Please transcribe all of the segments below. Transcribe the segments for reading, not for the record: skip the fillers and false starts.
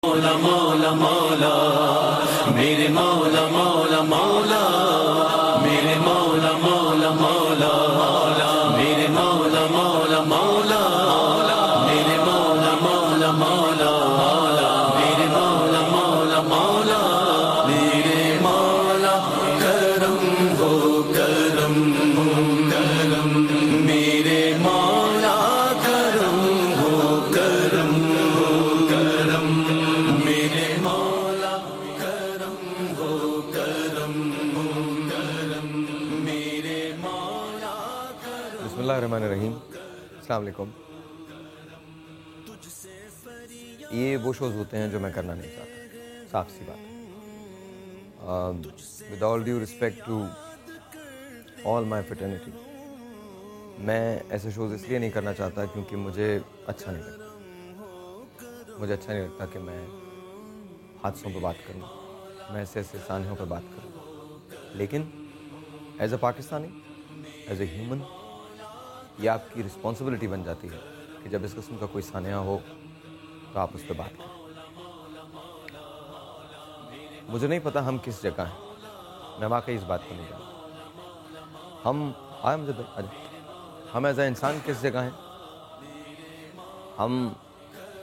مولا مولا مولا میرے مولا مولا مولا میرے مولا مولا مولا میرے مولا مولا مولا میرے مولا مولا مولا میرے مولا مولا مولا میرے مولا کرم ہو کرم کرم میرے مولا کرم ہو کرم کرم میرے مولا کرم ہو کرم کرم میرے مولا کرم. بسم اللہ الرحمن الرحیم. السلام علیکم. یہ وہ شوز ہوتے ہیں جو میں کرنا نہیں چاہتا، صاف سی بات ہے. With all due respect to all my fraternity, میں ایسے شوز اس لیے نہیں کرنا چاہتا کیونکہ مجھے اچھا نہیں لگتا. مجھے اچھا نہیں لگتا کہ میں حادثوں پہ بات کروں، میں ایسے سانحوں پہ بات کروں. لیکن as a Pakistani, as a human, یہ آپ کی رسپانسبلٹی بن جاتی ہے کہ جب اس قسم کا کوئی سانحہ ہو تو آپ اس پہ بات کریں. مجھے نہیں پتا ہم کس جگہ ہیں، میں واقعی اس بات کو نہیں جانتا. ہم ایز اے انسان کس جگہ ہیں، ہم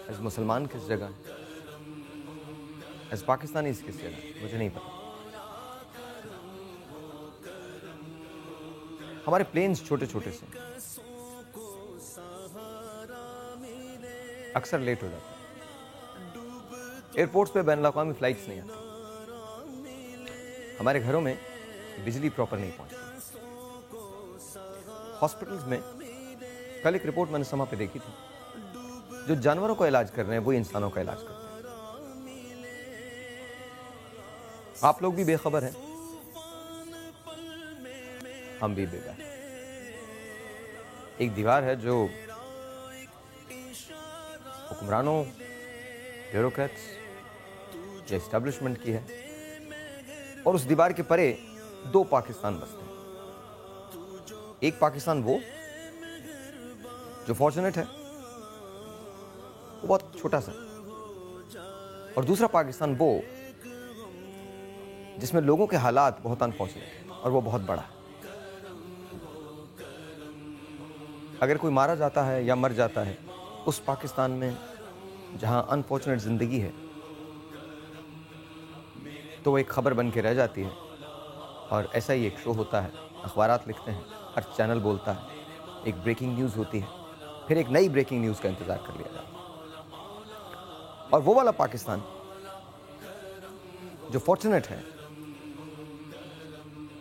ایز مسلمان کس جگہ ہیں، ایز پاکستانی کس جگہ ہیں، مجھے نہیں پتا. ہمارے پلینز چھوٹے چھوٹے سے اکثر لیٹ ہو جاتے ہیں. ایئرپورٹس پہ بین الاقوامی فلائٹس نہیں آتی. ہمارے گھروں میں بجلی پراپر نہیں پہنچتی. ہاسپٹلز میں کل ایک رپورٹ میں نے سما پہ دیکھی تھی، جو جانوروں کا علاج کر رہے ہیں وہی انسانوں کا علاج کرتے ہیں. آپ لوگ بھی بے خبر ہیں، ہم بھی بے خبر. ایک دیوار ہے جو حکمرانوں، بیوروکریٹس یا اسٹیبلشمنٹ کی ہے، اور اس دیوار کے پرے دو پاکستان بستے ہیں. ایک پاکستان وہ جو فارچونیٹ ہے، وہ بہت چھوٹا سا، اور دوسرا پاکستان وہ جس میں لوگوں کے حالات بہت انفارچونیٹ ہیں اور وہ بہت بڑا ہے. اگر کوئی مارا جاتا ہے یا مر جاتا ہے اس پاکستان میں جہاں انفارچونیٹ زندگی ہے، تو وہ ایک خبر بن کے رہ جاتی ہے. اور ایسا ہی ایک شو ہوتا ہے، اخبارات لکھتے ہیں، ہر چینل بولتا ہے، ایک بریکنگ نیوز ہوتی ہے، پھر ایک نئی بریکنگ نیوز کا انتظار کر لیا جاتا ہے. اور وہ والا پاکستان جو فارچونیٹ ہے،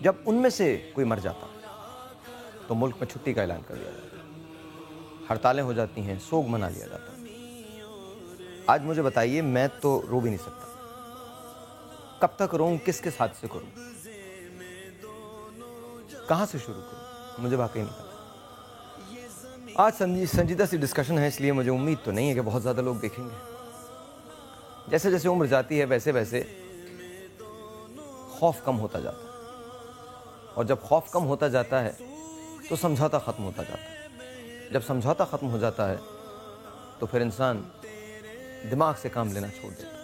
جب ان میں سے کوئی مر جاتا تو ملک میں چھٹی کا اعلان کر دیا جاتا، ہڑتالیں ہو جاتی ہیں، سوگ منا لیا جاتا. آج مجھے بتائیے، میں تو رو بھی نہیں سکتا. کب تک روؤں، کس کے ساتھ سے کروں، کہاں سے شروع کروں، مجھے واقعی نہیں پتا. آج سنجیدہ سی ڈسکشن ہے، اس لیے مجھے امید تو نہیں ہے کہ بہت زیادہ لوگ دیکھیں گے. جیسے جیسے عمر جاتی ہے ویسے ویسے خوف کم ہوتا جاتا ہے، اور جب خوف کم ہوتا جاتا ہے تو سمجھوتا ختم ہوتا جاتا ہے. جب سمجھوتا ختم ہو جاتا ہے تو پھر انسان دماغ سے کام لینا چھوڑ دیتا ہے.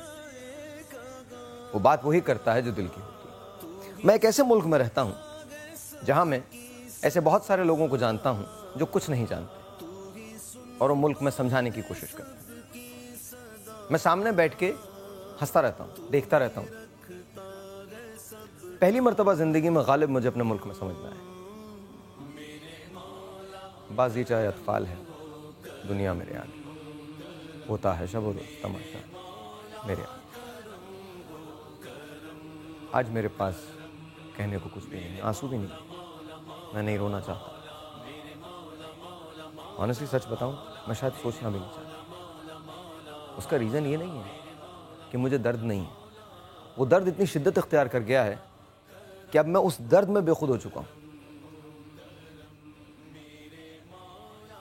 وہ بات وہی کرتا ہے جو دل کی ہوتی ہے. میں ایک ایسے ملک میں رہتا ہوں جہاں میں ایسے بہت سارے لوگوں کو جانتا ہوں جو کچھ نہیں جانتے، اور وہ ملک میں سمجھانے کی کوشش کرتے ہیں. میں سامنے بیٹھ کے ہنستا رہتا ہوں، دیکھتا رہتا ہوں. پہلی مرتبہ زندگی میں غالب مجھے اپنے ملک میں سمجھنا ہے. بازیچہ اطفال ہے دنیا میرے آگے، ہوتا ہے شب و روز تماشا میرے آگے. آج میرے پاس کہنے کو کچھ بھی نہیں، آنسو بھی نہیں. میں نہیں رونا چاہتا. آنیسٹلی سچ بتاؤں، میں شاید سوچنا بھی نہیں چاہتا. اس کا ریزن یہ نہیں ہے کہ مجھے درد نہیں ہے. وہ درد اتنی شدت اختیار کر گیا ہے کہ اب میں اس درد میں بے خود ہو چکا ہوں.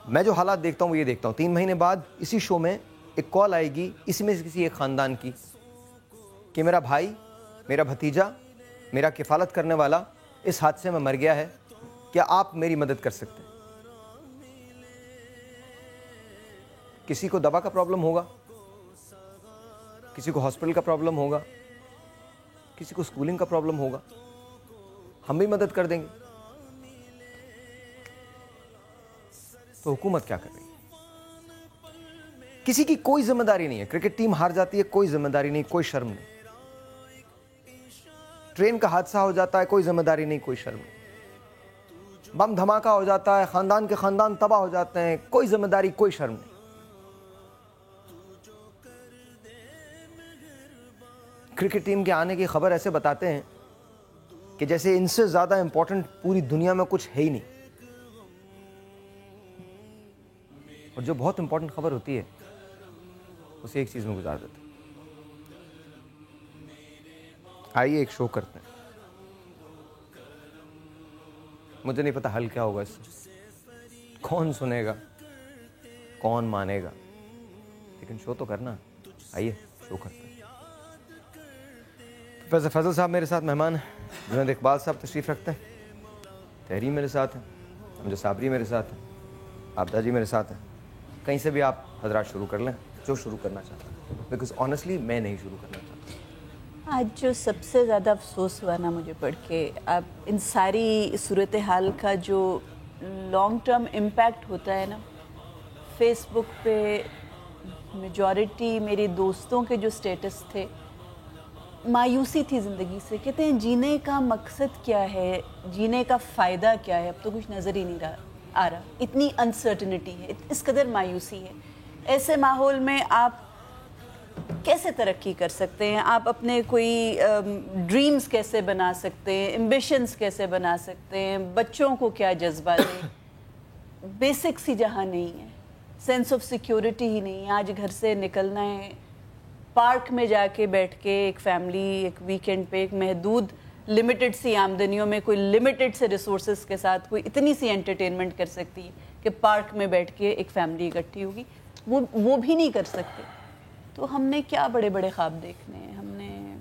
میں جو حالات دیکھتا ہوں وہ یہ دیکھتا ہوں، 3 مہینے بعد اسی شو میں ایک کال آئے گی اسی میں سے کسی ایک خاندان کی کہ میرا بھائی، میرا بھتیجا، میرا کفالت کرنے والا اس حادثے میں مر گیا ہے، کیا آپ میری مدد کر سکتے ہیں؟ کسی کو دوا کا پرابلم ہوگا، کسی کو ہاسپٹل کا پرابلم ہوگا, کسی کو اسکولنگ کا پرابلم ہوگا, ہم بھی مدد کر دیں گے. تو حکومت کیا کر رہی ہے؟ کسی کی کوئی ذمہ داری نہیں ہے. کرکٹ ٹیم ہار جاتی ہے, کوئی ذمہ داری نہیں, کوئی شرم نہیں. ٹرین کا حادثہ ہو جاتا ہے, کوئی ذمہ داری نہیں, کوئی شرم نہیں. بم دھماکہ ہو جاتا ہے, خاندان کے خاندان تباہ ہو جاتے ہیں, کوئی ذمہ داری, کوئی شرم نہیں. کرکٹ ٹیم کے آنے کی خبر ایسے بتاتے ہیں کہ جیسے ان سے زیادہ امپورٹنٹ پوری دنیا میں کچھ ہے ہی نہیں. اور جو بہت امپورٹنٹ خبر ہوتی ہے اسے ایک چیز میں گزار دیتے ہیں. آئیے ایک شو کرتے ہیں. مجھے نہیں پتا حل کیا ہوگا اس سے, کون سنے گا, کون مانے گا, لیکن شو تو کرنا. آئیے شو کرتے ہیں. پروفیسر فیصل صاحب میرے ساتھ مہمان ہیں, جنید اقبال صاحب تشریف رکھتے ہیں, تحریم میرے ساتھ ہیں, امجد صابری میرے ساتھ ہیں, عابدہ جی میرے ساتھ ہیں. کہیں سے بھی آپ حضرات شروع کر لیں جو شروع کرنا چاہتا ہوں, بیکاز آنیسٹلی میں نہیں شروع کرنا چاہتا. آج جو سب سے زیادہ افسوس ہوا نا مجھے پڑھ کے, اب ان ساری صورتحال کا جو لانگ ٹرم امپیکٹ ہوتا ہے نا, فیس بک پہ میجورٹی میری دوستوں کے جو سٹیٹس تھے, مایوسی تھی زندگی سے. کہتے ہیں جینے کا مقصد کیا ہے, جینے کا فائدہ کیا ہے, اب تو کچھ نظر ہی نہیں آ رہا. اتنی انسرٹنٹی ہے, اس قدر مایوسی ہے. ایسے ماحول میں آپ کیسے ترقی کر سکتے ہیں؟ آپ اپنے کوئی ڈریمز کیسے بنا سکتے ہیں, ایمبیشنز کیسے بنا سکتے ہیں, بچوں کو کیا جذبہ دیں؟ بیسکس ہی جہاں نہیں ہے, سینس آف سیکیورٹی ہی نہیں ہے. آج گھر سے نکلنا ہے, پارک میں جا کے بیٹھ کے ایک فیملی ایک ویکینڈ پہ ایک محدود لمیٹڈ سی آمدنیوں میں کوئی لمیٹڈ سے ریسورسز کے ساتھ کوئی اتنی سی انٹرٹینمنٹ کر سکتی ہے کہ پارک میں بیٹھ کے ایک فیملی اکٹھی ہوگی, وہ بھی نہیں کر سکتے. تو ہم نے کیا بڑے بڑے خواب دیکھنے ہیں, ہم نے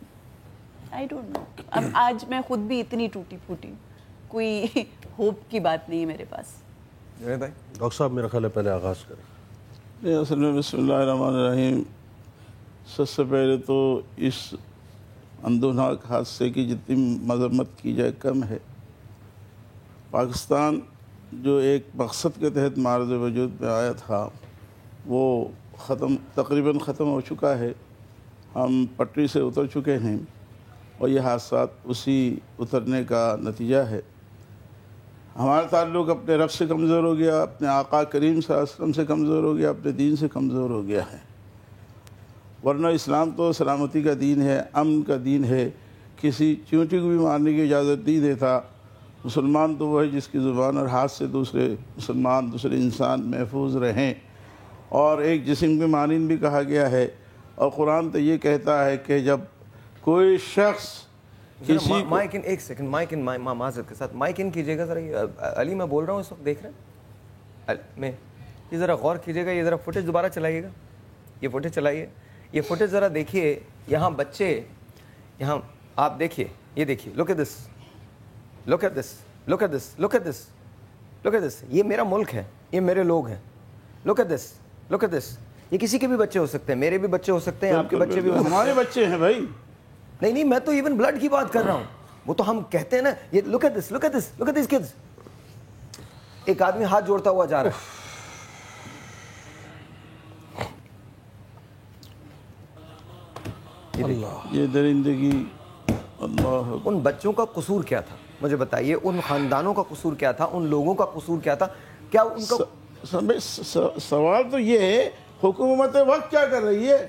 آئی ڈونٹ نو. اب آج میں خود بھی اتنی ٹوٹی پھوٹی ہوں, کوئی ہوپ کی بات نہیں ہے میرے پاس. ڈاکٹر صاحب میرا خیال ہے پہلے آغاز کریں. اصل میں بسم اللہ الرحمن الرحیم. سب سے پہلے تو اس اندوناک حادثے کی جتنی مذمت کی جائے کم ہے. پاکستان جو ایک مقصد کے تحت معرض وجود میں آیا تھا وہ تقریباً ختم ہو چکا ہے. ہم پٹری سے اتر چکے ہیں اور یہ حادثات اسی اترنے کا نتیجہ ہے. ہمارا تعلق اپنے رب سے کمزور ہو گیا, اپنے آقا کریم صلی اللہ علیہ وسلم سے کمزور ہو گیا, اپنے دین سے کمزور ہو گیا ہے. ورنہ اسلام تو سلامتی کا دین ہے, امن کا دین ہے, کسی چیونٹی کو بھی مارنے کی اجازت نہیں دیتا. مسلمان تو وہ ہے جس کی زبان اور ہاتھ سے دوسرے مسلمان دوسرے انسان محفوظ رہیں. اور ایک جسم کے مانند بھی کہا گیا ہے, اور قرآن تو یہ کہتا ہے کہ جب کوئی شخص کسی مائک ان, ایک سیکنڈ, مائک ان, معذرت کے ساتھ مائک ان کیجیے گا ذرا. علی میں بول رہا ہوں اس وقت, دیکھ رہے ہیں میں, یہ ذرا غور کیجیے گا, یہ ذرا فوٹیج دوبارہ چلائیے گا, یہ فوٹیج چلائیے, یہ فوٹیج ذرا دیکھیے. یہاں بچے, یہاں آپ دیکھیے, یہ دیکھیے, look at this, look at this, look at this, look at this, look at this. یہ میرا ملک ہے, یہ میرے لوگ ہیں. Look at this, look at this. یہ کسی کے بھی بچے ہو سکتے ہیں, میرے بھی بچے ہو سکتے ہیں, آپ کے بچے بھی ہو سکتے ہیں, ہمارے بچے ہیں بھائی. نہیں نہیں, میں تو ایون بلڈ کی بات کر رہا ہوں. وہ تو ہم کہتے ہیں نا, یہ look at this, look at this, look at this kids. ایک آدمی ہاتھ جوڑتا ہوا جا رہا ہے. یہ درندگی, اللہ. ان بچوں کا قصور کیا تھا مجھے بتائیے, ان خاندانوں کا قصور کیا تھا, ان لوگوں کا قصور کیا تھا, کیا ان کا سوال تو یہ ہے حکومت وقت کیا کر رہی ہے,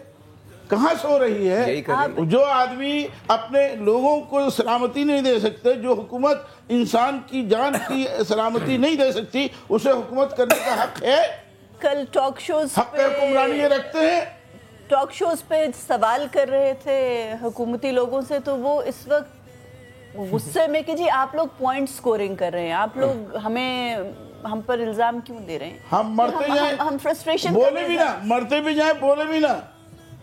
کہاں سو رہی ہے؟ یہی کر رہی ہے. جو آدمی اپنے لوگوں کو سلامتی نہیں دے سکتے, جو حکومت انسان کی جان کی سلامتی نہیں دے سکتی, اسے حکومت کرنے کا حق ہے. کل ٹاک شوز حق حکمرانی یہ رکھتے ہیں. ٹاک شوز پہ سوال کر رہے تھے حکومتی لوگوں سے, تو وہ اس وقت غصے میں کہ جی آپ لوگ پوائنٹ سکورنگ کر رہے ہیں, آپ لوگ ہم پر الزام کیوں دے رہے ہیں؟ ہم مرتے جائیں, ہم فرسٹریشن بولے بھی نہ, مرتے بھی جائیں, بولے بھی نہ,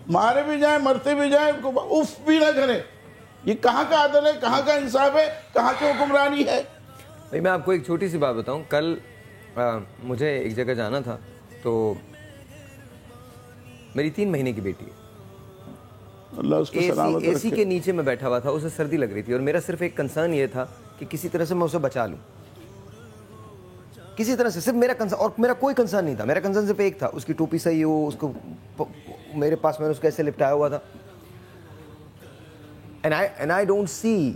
مارے بھی جائیں, مرتے بھی جائیں, اف بھی نہ کریں. یہ کہاں کا عدل ہے, کہاں کا انصاف ہے, کہاں کی حکمرانی ہے؟ بھائی میں آپ کو ایک چھوٹی سی بات بتاؤں. کل مجھے ایک جگہ جانا تھا, تو میری 3 مہینے کی بیٹی ہے, اللہ اس کو سلامت اے سی رکھے. کے نیچے میں بیٹھا ہوا تھا, اسے سردی لگ رہی تھی, اور میرا صرف ایک کنسرن یہ تھا کہ کسی طرح سے میں اسے بچا لوں, کسی طرح سے, صرف میرا کنسرن, اور میرا کوئی کنسرن نہیں تھا. میرا کنسرن صرف ایک تھا, اس کی ٹوپی صحیح ہو, اس کو میرے پاس, میں نے اس کو ایسے لپٹایا ہوا تھا. اینڈ آئی ڈونٹ سی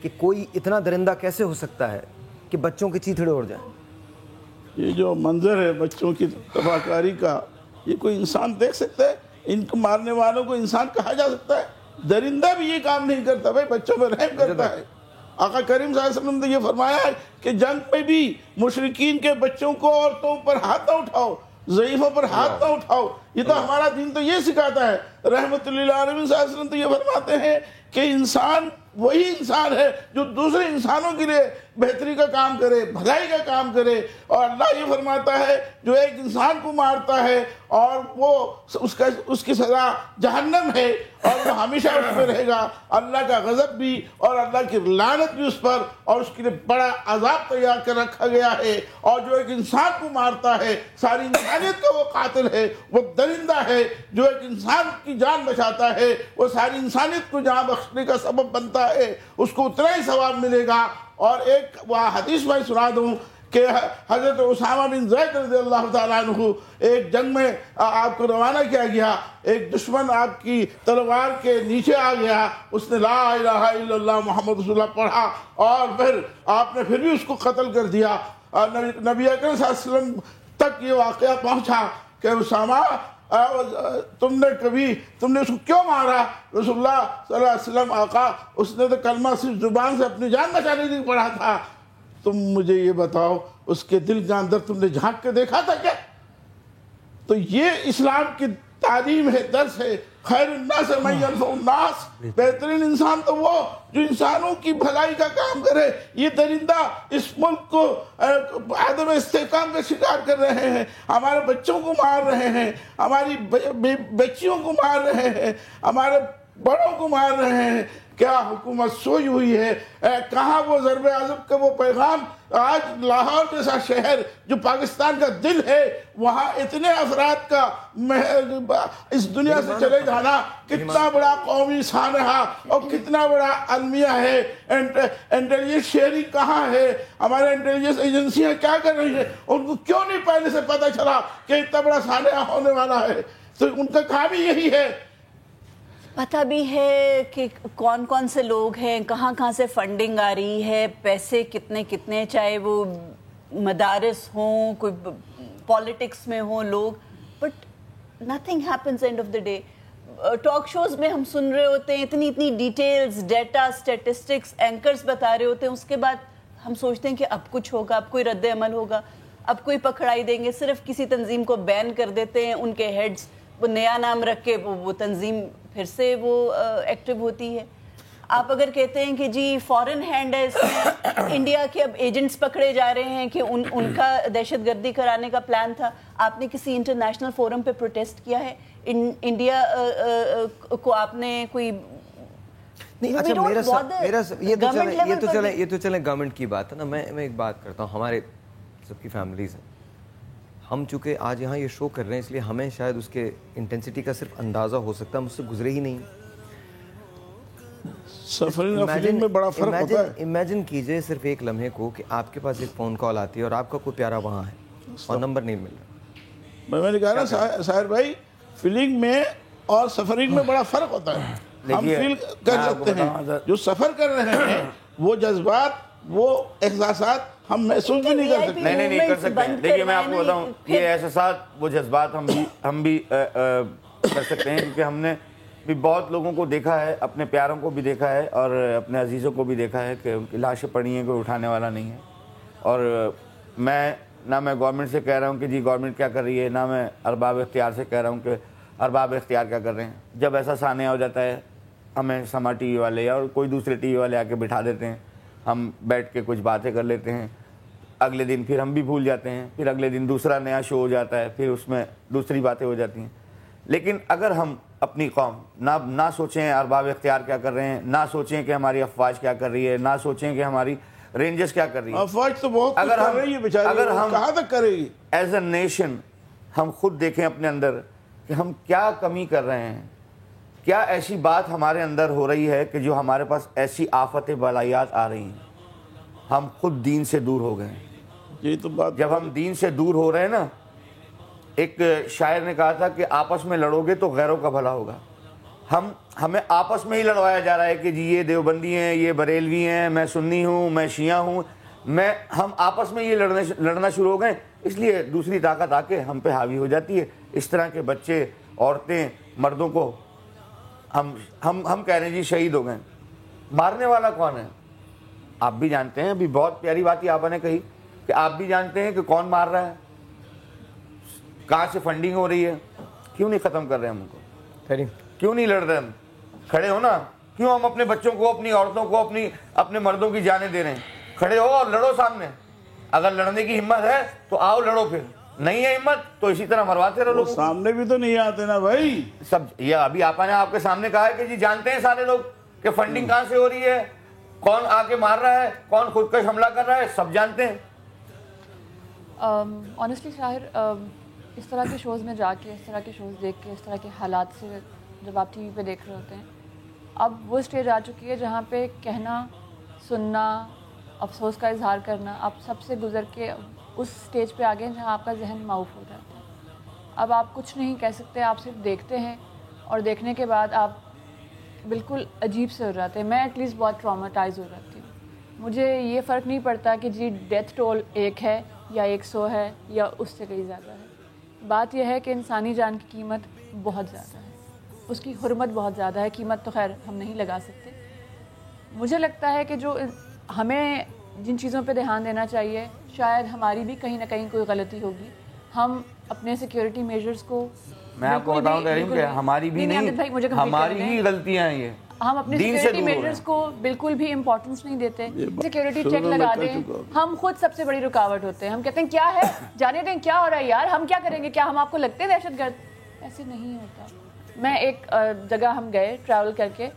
کہ کوئی اتنا درندہ کیسے ہو سکتا ہے کہ بچوں کے چیتھڑے اڑ جائیں. یہ جو منظر ہے بچوں کی تباہ کاری کا, یہ کوئی انسان دیکھ سکتا ہے؟ ان کو مارنے والوں کو انسان کہا جا سکتا ہے؟ درندہ بھی یہ کام نہیں کرتا بھائی, بچوں پہ رحم کرتا ہے. آقا کریم صلی اللہ علیہ وسلم نے یہ فرمایا ہے کہ جنگ میں بھی مشرکین کے بچوں کو, عورتوں پر ہاتھ نہ اٹھاؤ, ضعیفوں پر ہاتھ نہ اٹھاؤ. یہ تو ہمارا دین تو یہ سکھاتا ہے. رحمت للعالمین صلی اللہ علیہ وسلم تو یہ فرماتے ہیں کہ انسان وہی انسان ہے جو دوسرے انسانوں کے لیے بہتری کا کام کرے, بھلائی کا کام کرے. اور اللہ یہ فرماتا ہے جو ایک انسان کو مارتا ہے اور وہ اس کی سزا جہنم ہے, اور وہ ہمیشہ اس میں رہے گا. اللہ کا غضب بھی اور اللہ کی لعنت بھی اس پر, اور اس کے لیے بڑا عذاب تیار کر رکھا گیا ہے. اور جو ایک انسان کو مارتا ہے, ساری انسانیت کا وہ قاتل ہے, وہ درندہ ہے. جو ایک انسان کی جان بچاتا ہے, وہ ساری انسانیت کو جان بخشنے کا سبب بنتا ہے, اس کو اتنا ہی ثواب ملے گا. اور ایک حدیث میں سنا دوں کہ حضرت اسامہ بن زید رضی اللہ تعالیٰ عنہ ایک جنگ میں آپ کو روانہ کیا گیا. ایک دشمن آپ کی تلوار کے نیچے آ گیا, اس نے لا الہ الا اللہ محمد رسول اللہ پڑھا, اور پھر آپ نے پھر بھی اس کو قتل کر دیا. نبی اکرم صلی اللہ علیہ وسلم تک یہ واقعہ پہنچا کہ اسامہ تم نے اس کو کیوں مارا؟ رسول اللہ صلی اللہ علیہ وسلم, آقا اس نے تو کلمہ صرف زبان سے اپنی جان بچانے کے لیے پڑھا تھا. تم مجھے یہ بتاؤ اس کے دل کے اندر تم نے جھانک کے دیکھا تھا کیا؟ تو یہ اسلام کی تعلیم ہے, درس ہے. خیر الناس من ینفع الناس, بہترین انسان تو وہ جو انسانوں کی بھلائی کا کام کرے. یہ درندہ اس ملک کو عدم استحکام کا شکار کر رہے ہیں, ہمارے بچوں کو مار رہے ہیں, ہماری بچیوں کو مار رہے ہیں, ہمارے بڑوں کو مار رہے ہیں. کیا حکومت سوئی ہوئی ہے؟ کہاں وہ ضرب اعظم کا وہ پیغام؟ آج لاہور جیسا شہر جو پاکستان کا دل ہے, وہاں اتنے افراد کا اس دنیا سے چلے جانا کتنا بڑا قومی سانحہ اور کتنا بڑا المیہ ہے. انٹیلیجنس شیئرنگ کہاں ہے؟ ہمارے انٹیلیجنس ایجنسیاں کیا کر رہی ہیں؟ ان کو کیوں نہیں پہلے سے پتہ چلا کہ اتنا بڑا سانحہ ہونے والا ہے؟ تو ان کا کام ہی یہی ہے. پتہ بھی ہے کہ کون کون سے لوگ ہیں, کہاں کہاں سے فنڈنگ آ رہی ہے, پیسے کتنے, چاہے وہ مدارس ہوں, کوئی پالیٹکس میں ہوں لوگ, but nothing happens end of the day. Talk shows میں ہم سن رہے ہوتے ہیں اتنی ڈیٹیلز, ڈیٹا, اسٹیٹسٹکس, اینکرز بتا رہے ہوتے ہیں, اس کے بعد ہم سوچتے ہیں کہ اب کچھ ہوگا, اب کوئی رد عمل ہوگا, اب کوئی پکڑائی دیں گے. صرف کسی تنظیم کو بین کر دیتے ہیں, ان کے ہیڈز وہ نیا نام رکھ کے وہ تنظیم پھر سے وہ ایکٹیو ہوتی ہے. آپ اگر کہتے ہیں کہ جی فورن ہینڈ ہے اس میں, انڈیا کے اب ایجنٹس پکڑے جا رہے ہیں کہ ان کا دہشت گردی کرانے کا پلان تھا, آپ نے کسی انٹرنیشنل فورم پہ پروٹیسٹ کیا ہے؟ انڈیا کو آپ نے کوئی نہیں؟ اچھا یہ تو چلیں گورنمنٹ کی بات ہے نا. میں ایک بات کرتا ہوں, ہمارے سب کی فیملیز ہیں, ہم چونکہ آج یہاں یہ شو کر رہے ہیں اس لیے ہمیں شاید اس کے انٹینسٹی کا صرف اندازہ ہو سکتا ہے, مجھ سے گزرے ہی نہیں. سفرنگ اور فلم میں بڑا فرق ہوتا ہے. امیجن کیجئے صرف ایک لمحے کو کہ آپ کے پاس ایک فون کال آتی ہے اور آپ کا کوئی پیارا وہاں ہے اور نمبر نہیں مل رہا. میں نے کہا نا ساحر بھائی, فیلنگ میں اور سفرنگ میں بڑا فرق ہوتا ہے. ہم فیل کر سکتے ہیں, جو سفر کر رہے ہیں وہ جذبات, وہ احساسات ہم محسوس بھی نہیں کر سکتے. نہیں کر سکتے. دیکھیے میں آپ کو بتاؤں, یہ احساسات, وہ جذبات ہم بھی کر سکتے ہیں, کیونکہ ہم نے بھی بہت لوگوں کو دیکھا ہے, اپنے پیاروں کو بھی دیکھا ہے اور اپنے عزیزوں کو بھی دیکھا ہے کہ ان کی لاشیں پڑی ہیں, کوئی اٹھانے والا نہیں ہے. اور میں گورنمنٹ سے کہہ رہا ہوں کہ جی گورنمنٹ کیا کر رہی ہے, نہ میں ارباب اختیار سے کہہ رہا ہوں کہ ارباب اختیار کیا کر رہے ہیں. جب ایسا سانحہ ہو جاتا ہے, ہمیں سما ٹی وی والے یا کوئی دوسرے ٹی وی والے آ کے بٹھا دیتے ہیں, ہم بیٹھ کے کچھ باتیں کر لیتے ہیں, اگلے دن پھر ہم بھی بھول جاتے ہیں, پھر اگلے دن دوسرا نیا شو ہو جاتا ہے, پھر اس میں دوسری باتیں ہو جاتی ہیں. لیکن اگر ہم اپنی قوم نہ سوچیں ارباب اختیار کیا کر رہے ہیں, نہ سوچیں کہ ہماری افواج کیا کر رہی ہے, نہ سوچیں کہ ہماری رینجرز کیا کر رہی ہے. افواج تو بہت کچھ کر رہی ہے بیچاری, اگر ہم کہاں تک کرے گی؟ ایز اے نیشن ہم خود دیکھیں اپنے اندر کہ ہم کیا کمی کر رہے ہیں. کیا ایسی بات ہمارے اندر ہو رہی ہے کہ جو ہمارے پاس ایسی آفت بلایات آ رہی ہیں؟ ہم خود دین سے دور ہو گئے ہیں. یہی تو بات. جب ہم دین سے دور ہو رہے ہیں نا، ایک شاعر نے کہا تھا کہ آپس میں لڑو گے تو غیروں کا بھلا ہوگا. ہمیں آپس میں ہی لڑوایا جا رہا ہے کہ جی یہ دیوبندی ہیں، یہ بریلوی ہیں، میں سنی ہوں، میں شیعہ ہوں. ہم آپس میں یہ لڑنا شروع ہو گئے، اس لیے دوسری طاقت آ کے ہم پہ حاوی ہو جاتی ہے. اس طرح کے بچے، عورتیں، مردوں کو ہم کہہ رہے ہیں جی شہید ہو گئے. مارنے والا کون ہے؟ آپ بھی جانتے ہیں. ابھی بہت پیاری بات ہی آپ نے کہی کہ آپ بھی جانتے ہیں کہ کون مار رہا ہے، کہاں سے فنڈنگ ہو رہی ہے. کیوں نہیں ختم کر رہے ہم ان کو؟ کیوں نہیں لڑ رہے؟ ہم کھڑے ہو نا. کیوں ہم اپنے بچوں کو، اپنی عورتوں کو، اپنے مردوں کی جانیں دے رہے ہیں؟ کھڑے ہو اور لڑو سامنے. اگر لڑنے کی ہمت ہے تو آؤ لڑو، پھر نہیں ہے ہمت تو اسی طرح مرواتے رہو. سامنے بھی تو نہیں آتے نا بھائی. سب یہ ابھی آپ نے آپ کے سامنے کہا ہے کہ جی جانتے ہیں سارے لوگ کہ فنڈنگ کہاں سے ہو رہی ہے، کون آ کے مار رہا ہے، کون خودکش حملہ کر رہا ہے، سب جانتے ہیں. آنیسٹلی شاہر، اس طرح کے شوز میں جا کے، اس طرح کے شوز دیکھ کے، اس طرح کے حالات سے جب آپ ٹی وی پہ دیکھ رہے ہوتے ہیں، اب وہ اسٹیج آ چکی ہے جہاں پہ کہنا، سننا، افسوس کا اظہار کرنا، آپ سب سے گزر کے اس اسٹیج پہ آ گئے جہاں آپ کا ذہن معاف ہو جاتا ہے. اب آپ کچھ نہیں کہہ سکتے، آپ صرف دیکھتے ہیں، اور دیکھنے کے بعد آپ بالکل عجیب سے ہو جاتے ہیں. میں ایٹ لیسٹ بہت ٹراماٹائز ہو جاتی ہوں. مجھے یہ فرق نہیں پڑتا کہ جی ڈیتھ ٹول 1 ہے یا 100 ہے یا اس سے کہیں زیادہ ہے. بات یہ ہے کہ انسانی جان کی قیمت بہت زیادہ ہے، اس کی حرمت بہت زیادہ ہے. قیمت تو خیر ہم نہیں لگا سکتے. مجھے لگتا ہے کہ جو ہمیں جن چیزوں پہ دھیان دینا چاہیے، شاید ہماری بھی کہیں نہ کہیں کوئی غلطی ہوگی. ہم اپنے سیکیورٹی میجرز کو، میں آپ کو بتاؤں تحریم کہ ہماری بھی نہیں، ہماری ہی غلطیاں ہیں. یہ ہم اپنے سیکیورٹی میجرز کو بالکل بھی امپورٹنس نہیں دیتے. سیکیورٹی چیک لگا دیں، ہم خود سب سے بڑی رکاوٹ ہوتے ہیں. ہم کہتے ہیں کیا ہے، جانے دیں کیا ہو رہا ہے یار، ہم کیا کریں گے، کیا ہم آپ کو لگتے ہیں دہشت گرد؟ ایسے نہیں ہوتا. میں ایک جگہ ہم گئے ٹریول کر کے،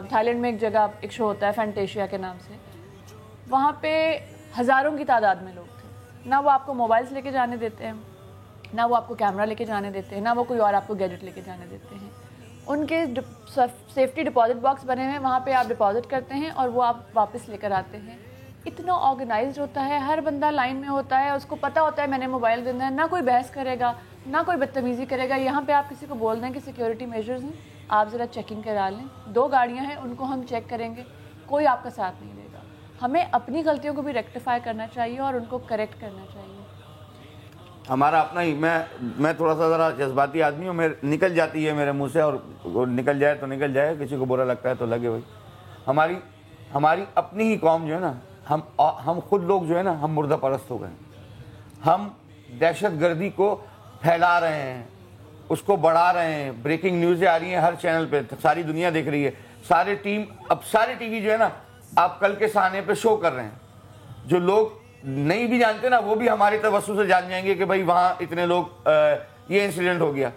تھائی لینڈ میں ایک جگہ ایک شو ہوتا ہے فینٹیشیا کے نام سے. وہاں پہ ہزاروں کی تعداد میں لوگ تھے. نہ وہ آپ کو موبائلس لے کے جانے دیتے ہیں، نہ وہ آپ کو کیمرہ لے کے جانے دیتے ہیں، نہ وہ کوئی اور آپ کو گیجٹ لے کے جانے دیتے ہیں. ان کے سیفٹی ڈپازٹ باکس بنے ہوئے ہیں، وہاں پہ آپ ڈپازٹ کرتے ہیں اور وہ آپ واپس لے کر آتے ہیں. اتنا آرگنائزڈ ہوتا ہے، ہر بندہ لائن میں ہوتا ہے، اس کو پتہ ہوتا ہے میں نے موبائل دینا ہے. نہ کوئی بحث کرے گا، نہ کوئی بدتمیزی کرے گا. یہاں پہ آپ کسی کو بول دیں کہ سیکیورٹی میجرز ہیں، آپ ذرا چیکنگ کرا لیں. 2 گاڑیاں ہیں، ان کو ہم چیک کریں گے، کوئی آپ کا ساتھ نہیں دے گا. ہمیں اپنی غلطیوں کو بھی ریکٹیفائی کرنا چاہیے اور ان کو کریکٹ کرنا چاہیے. ہمارا اپنا ہی، میں تھوڑا سا ذرا جذباتی آدمی ہوں، نکل جاتی ہے میرے منہ سے، اور وہ نکل جائے تو نکل جائے، کسی کو برا لگتا ہے تو لگے. بھائی ہماری اپنی ہی قوم جو ہے نا، ہم خود لوگ جو ہے نا، ہم مردہ پرست ہو گئے. ہم دہشت گردی کو پھیلا رہے ہیں، اس کو بڑھا رہے ہیں. بریکنگ نیوزیں آ رہی ہیں ہر چینل پہ، ساری دنیا دیکھ رہی ہے. سارے ٹی وی جو ہے نا، آپ کل کے سہانے پہ شو کر رہے ہیں. جو لوگ نہیں بھی جانتے نا، وہ بھی ہماری توسط سے جان جائیں گے کہ بھائی وہاں اتنے لوگ، یہ انسیڈنٹ ہو گیا.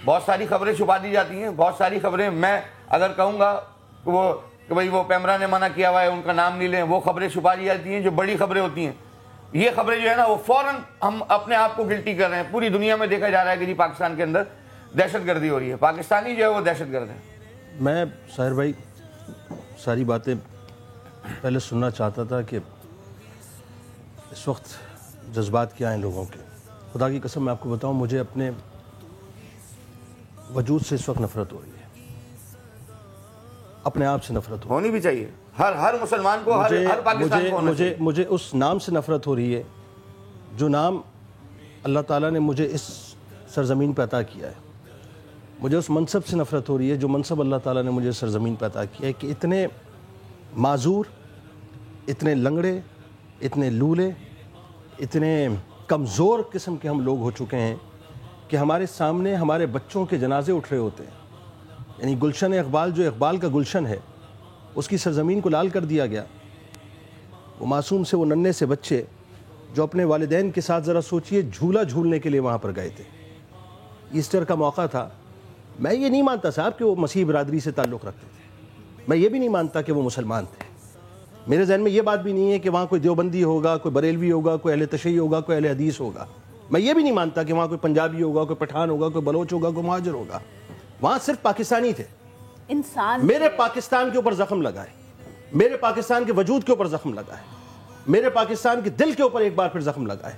بہت ساری خبریں چھپا دی جاتی ہیں، بہت ساری خبریں. میں اگر کہوں گا کہ بھائی وہ پیمرا نے منع کیا ہوا ہے، ان کا نام نہیں لیں، وہ خبریں چھپا دی جاتی ہیں جو بڑی خبریں ہوتی ہیں. یہ خبریں جو ہے نا، وہ فوراً ہم اپنے آپ کو گلٹی کر رہے ہیں. پوری دنیا میں دیکھا جا رہا ہے کہ جی پاکستان کے اندر دہشت گردی ہو رہی ہے، پاکستانی جو ہے وہ دہشت گرد ہے. میں ساحر بھائی ساری باتیں پہلے سننا چاہتا تھا کہ اس وقت جذبات کیا ہیں لوگوں کے. خدا کی قسم میں آپ کو بتاؤں، مجھے اپنے وجود سے اس وقت نفرت ہو رہی ہے، اپنے آپ سے نفرت ہونی بھی چاہیے. ہر مسلمان کو، ہر پاکستان کو مجھے اس نام سے نفرت ہو رہی ہے جو نام اللہ تعالیٰ نے مجھے اس سرزمین پہ عطا کیا ہے. مجھے اس منصب سے نفرت ہو رہی ہے جو منصب اللہ تعالیٰ نے مجھے سرزمین پہ عطا کیا ہے، کہ اتنے معذور، اتنے لنگڑے، اتنے لولے، اتنے کمزور قسم کے ہم لوگ ہو چکے ہیں کہ ہمارے سامنے ہمارے بچوں کے جنازے اٹھ رہے ہوتے ہیں. یعنی گلشن اقبال، جو اقبال کا گلشن ہے، اس کی سرزمین کو لال کر دیا گیا. وہ معصوم سے، وہ ننھے سے بچے جو اپنے والدین کے ساتھ، ذرا سوچئے، جھولا جھولنے کے لیے وہاں پر گئے تھے. ایسٹر کا موقع تھا. میں یہ نہیں مانتا صاحب کہ وہ مسیح برادری سے تعلق رکھتے تھے، میں یہ بھی نہیں مانتا کہ وہ مسلمان تھے. میرے ذہن میں یہ بات بھی نہیں ہے کہ وہاں کوئی دیوبندی ہوگا، کوئی بریلوی ہوگا، کوئی اہل تشیع ہوگا، کوئی اہل حدیث ہوگا. میں یہ بھی نہیں مانتا کہ وہاں کوئی پنجابی ہوگا, کوئی پٹھان ہوگا, کوئی بلوچ ہوگا, کوئی مہاجر ہوگا. وہاں صرف پاکستانی تھے. انسان میرے پاکستان کے اوپر زخم لگا ہے, میرے پاکستان کے وجود کے اوپر زخم لگا ہے, میرے پاکستان کے دل کے اوپر ایک بار پھر زخم لگا ہے,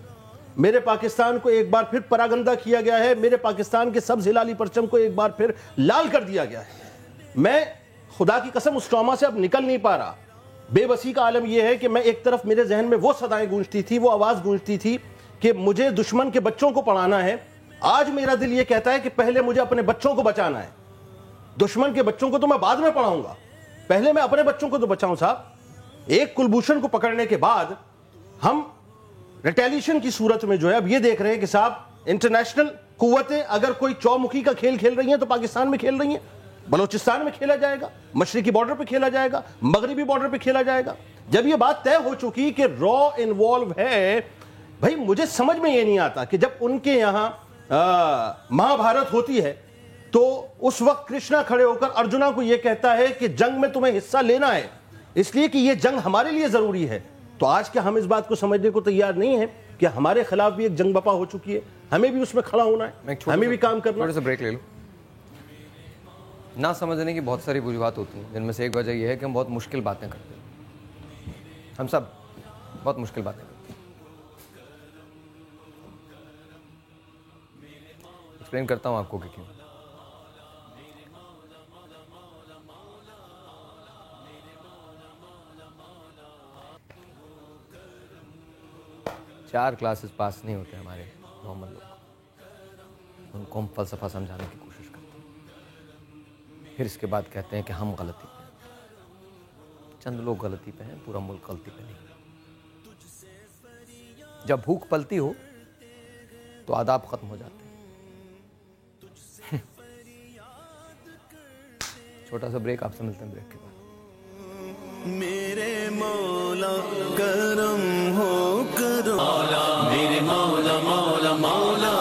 میرے پاکستان کو ایک بار پھر پراگندہ کیا گیا ہے, میرے پاکستان کے سبز ہلالی پرچم کو ایک بار پھر لال کر دیا گیا ہے. میں خدا کی قسم اس ٹراما سے اب نکل نہیں پا رہا. بے بسی کا عالم یہ ہے کہ میں ایک طرف میرے ذہن میں وہ صدائیں گونجتی تھی, وہ آواز گونجتی تھی کہ مجھے دشمن کے بچوں کو پڑھانا ہے. آج میرا دل یہ کہتا ہے کہ پہلے مجھے اپنے بچوں کو بچانا ہے. دشمن کے بچوں کو تو میں بعد میں پڑھاؤں گا, پہلے میں اپنے بچوں کو تو بچاؤں. صاحب, ایک کلبھوشن کو پکڑنے کے بعد ہم ریٹیلیشن کی صورت میں جو ہے اب یہ دیکھ رہے ہیں کہ صاحب انٹرنیشنل قوتیں اگر کوئی چومکھی کا کھیل کھیل رہی ہیں تو پاکستان میں کھیل رہی ہیں, بلوچستان میں کھیلا جائے گا, مشرقی بارڈر پہ کھیلا جائے گا, مغربی بارڈر پہ کھیلا جائے گا. جب یہ بات طے ہو چکی کہ را انوالو ہے, بھائی مجھے سمجھ میں یہ نہیں آتا کہ جب ان کے یہاں مہا بھارت ہوتی ہے تو اس وقت کرشنا کھڑے ہو کر ارجنا کو یہ کہتا ہے کہ جنگ میں تمہیں حصہ لینا ہے اس لیے کہ یہ جنگ ہمارے لیے ضروری ہے. تو آج کیا ہم اس بات کو سمجھنے کو تیار نہیں ہیں کہ ہمارے خلاف بھی ایک جنگ بپا ہو چکی ہے, ہمیں بھی اس میں کھڑا ہونا ہے, ہمیں بھی کام کرنا ہے. تھوڑا سا بریک لے لو. نہ سمجھنے کی بہت ساری وجوہات ہوتی ہیں, جن میں سے ایک وجہ یہ ہے کہ ہم بہت مشکل باتیں کرتے ہیں. ہم سب بہت مشکل باتیں کرتے ہیں. ایکسپلین کرتا ہوں آپ کو کہ کیوں. چار کلاسز پاس نہیں ہوتے ہمارے نارمل لوگ, ان کو ہم فلسفہ سمجھانے کی کوشش کرتے ہیں, پھر اس کے بعد کہتے ہیں کہ ہم غلطی پہ ہیں. چند لوگ غلطی پہ ہیں, پورا ملک غلطی پہ نہیں. جب بھوک پلتی ہو تو آداب ختم ہو جاتے ہیں. چھوٹا سا بریک, آپ سے ملتے ہیں بریک کے بعد. میرے مولا کرم ہو کرم, میرے مولا مولا مولا,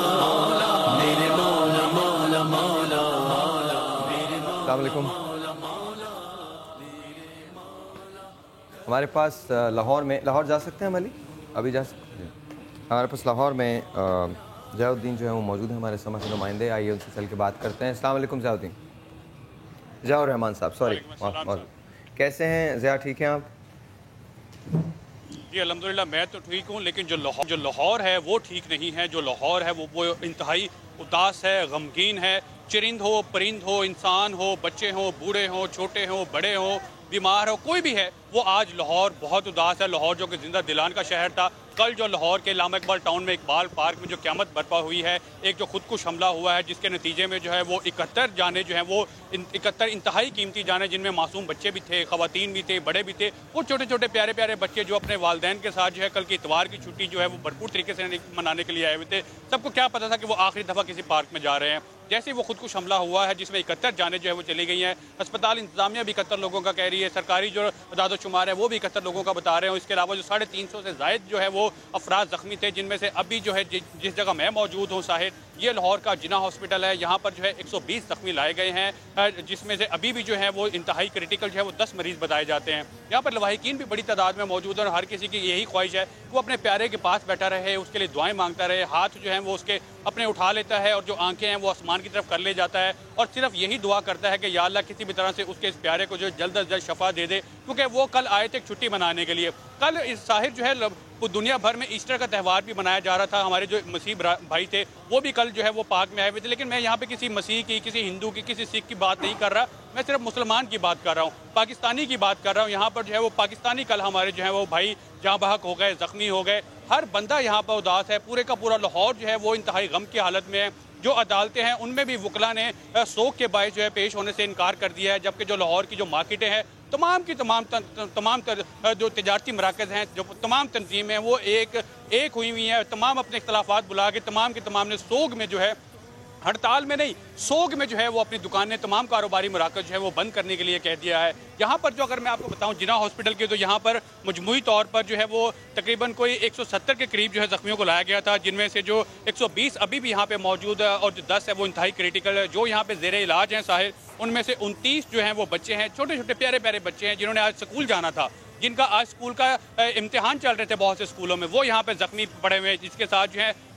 میرے مولا مولا مولا. السلام علیکم. ہمارے پاس لاہور میں, لاہور جا سکتے ہیں ہم علی, ابھی جا سکتے ہیں. ہمارے پاس لاہور میں ضیاء الدین جو ہے وہ موجود ہیں, ہمارے سما کے نمائندے. آئیے ان سے چل کے بات کرتے ہیں. السلام علیکم ضیاء الدین. ضیاء الرحمان صاحب, سوری. کیسے ہیں ضیاء, ٹھیک ہیں آپ؟ جی الحمدللہ میں تو ٹھیک ہوں, لیکن جو لاہور ہے وہ ٹھیک نہیں ہے. جو لاہور ہے وہ انتہائی اداس ہے, غمگین ہے. چرند ہو, پرند ہو, انسان ہو, بچے ہوں, بوڑھے ہوں, چھوٹے ہوں, بڑے ہوں, بیمار ہو, کوئی بھی ہے, وہ آج لاہور بہت اداس ہے. لاہور جو کہ زندہ دلان کا شہر تھا, کل جو لاہور کے علامہ اقبال ٹاؤن میں اقبال پارک میں جو قیامت برپا ہوئی ہے, ایک جو خودکش حملہ ہوا ہے, جس کے نتیجے میں جو ہے وہ 71 جانیں جو ہیں وہ 71 انتہائی قیمتی جانیں, جن میں معصوم بچے بھی تھے, خواتین بھی تھے, بڑے بھی تھے, وہ چھوٹے چھوٹے پیارے پیارے بچے جو اپنے والدین کے ساتھ جو ہے کل کی اتوار کی چھٹی جو ہے وہ بھرپور طریقے سے منانے کے لیے آئے ہوئے تھے. سب کو کیا پتا تھا کہ وہ آخری دفعہ کسی پارک میں جا رہے ہیں. جیسے وہ خودکش حملہ ہوا ہے جس میں 71 جانیں جو ہے وہ چلی گئی ہیں. اسپتال انتظامیہ بھی 71 لوگوں کا کہہ رہی ہے, سرکاری جو اعداد و شمار ہے وہ بھی 71 لوگوں کا بتا رہے ہیں. اس کے علاوہ جو 350 سے زائد جو ہے وہ افراد زخمی تھے, جن میں سے ابھی جو ہے جس جگہ میں موجود ہوں ساحل, یہ لاہور کا جناح ہاسپٹل ہے. یہاں پر جو ہے 120 زخمی لائے گئے ہیں, جس میں سے ابھی بھی جو ہے وہ انتہائی کریٹیکل جو ہے وہ 10 مریض بتائے جاتے ہیں. یہاں پر لواحقین بھی بڑی تعداد میں موجود ہیں, اور ہر کسی کی یہی خواہش ہے وہ اپنے پیارے کے پاس بیٹھا رہے, اس کے لیے دعائیں مانگتا رہے, ہاتھ جو ہیں وہ اس کے اپنے اٹھا لیتا ہے, اور جو آنکھیں ہیں وہ آسمان کی طرف کر لے جاتا ہے, اور صرف یہی دعا کرتا ہے کہ یا اللہ کسی بھی طرح سے اس کے اس پیارے کو جو جلد از جلد شفا دے دے, کیونکہ وہ کل آئے تھے چھٹی منانے کے لیے. کل اس ظاہر جو ہے دنیا بھر میں ایسٹر کا تہوار بھی منایا جا رہا تھا. ہمارے جو مسیح بھائی تھے وہ بھی کل جو ہے وہ پاک میں آئے ہوئے تھے, لیکن میں یہاں پہ کسی مسیح کی, کسی ہندو کی, کسی سکھ کی بات نہیں کر رہا, میں صرف مسلمان کی بات کر رہا ہوں, پاکستانی کی بات کر رہا ہوں. یہاں پر جو ہے وہ پاکستانی کل ہمارے جو ہے وہ بھائی جہاں بحق ہو گئے, زخمی ہو گئے. ہر بندہ یہاں پر اداس ہے, پورے کا پورا لاہور جو ہے وہ انتہائی غم کی حالت میں ہے. جو عدالتیں ہیں ان میں بھی وکلا نے سوگ کے باعث جو ہے پیش ہونے سے انکار کر دیا ہے, جبکہ جو لاہور کی جو مارکیٹیں ہیں تمام کی تمام جو تجارتی مراکز ہیں, جو تمام تنظیمیں ہیں وہ ایک ہوئی ہوئی ہیں. تمام اپنے اختلافات بلا کے تمام کے تمام نے سوگ میں جو ہے, ہڑتال میں نہیں, سوگ میں جو ہے وہ اپنی دکانیں, تمام کاروباری مراکز جو ہے وہ بند کرنے کے لیے کہہ دیا ہے. یہاں پر جو اگر میں آپ کو بتاؤں جناح ہاسپٹل کے, تو یہاں پر مجموعی طور پر جو ہے وہ تقریباً کوئی 170 کے قریب جو ہے زخمیوں کو لایا گیا تھا, جن میں سے جو 120 ابھی بھی یہاں پہ موجود ہے, اور جو 10 ہے وہ انتہائی کریٹیکل ہے. جو یہاں پہ زیر علاج ہیں ساحل, ان میں سے 29 جو ہیں وہ بچے ہیں, چھوٹے چھوٹے پیارے پیارے بچے ہیں, جنہوں نے آج اسکول جانا تھا, جن کا آج اسکول کا امتحان چل رہے تھے بہت سے اسکولوں میں, وہ یہاں پہ زخمی پڑے ہوئے ہیں, جس کے ساتھ جو ہے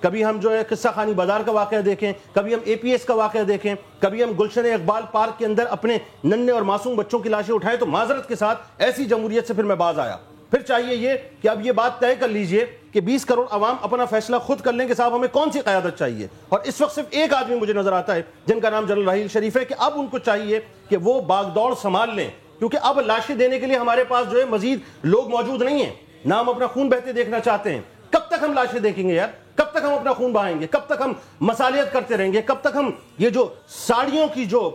کبھی ہم جو ہے قصہ خانی بازار کا واقعہ دیکھیں، کبھی ہم APS کا واقعہ دیکھیں، کبھی ہم گلشن اقبال پارک کے اندر اپنے ننھے اور معصوم بچوں کی لاشیں اٹھائیں، تو معذرت کے ساتھ ایسی جمہوریت سے پھر میں باز آیا. پھر چاہیے یہ کہ اب یہ بات طے کر لیجئے کہ 20 کروڑ عوام اپنا فیصلہ خود کر لیں کہ صاحب ہمیں کون سی قیادت چاہیے. اور اس وقت صرف ایک آدمی مجھے نظر آتا ہے جن کا نام جنرل راحیل شریف ہے، کہ اب ان کو چاہیے کہ وہ باغ دوڑ سنبھال لیں، کیونکہ اب لاشیں دینے کے لیے ہمارے پاس جو ہے مزید لوگ موجود نہیں ہیں. نہ ہم اپنا خون بہتے دیکھنا چاہتے ہیں. کب تک ہم لاشیں دیکھیں گے یار؟ کب تک ہم اپنا خون بہائیں گے؟ کب تک ہم مصالحت کرتے رہیں گے؟ کب تک ہم یہ جو ساڑیوں کی جو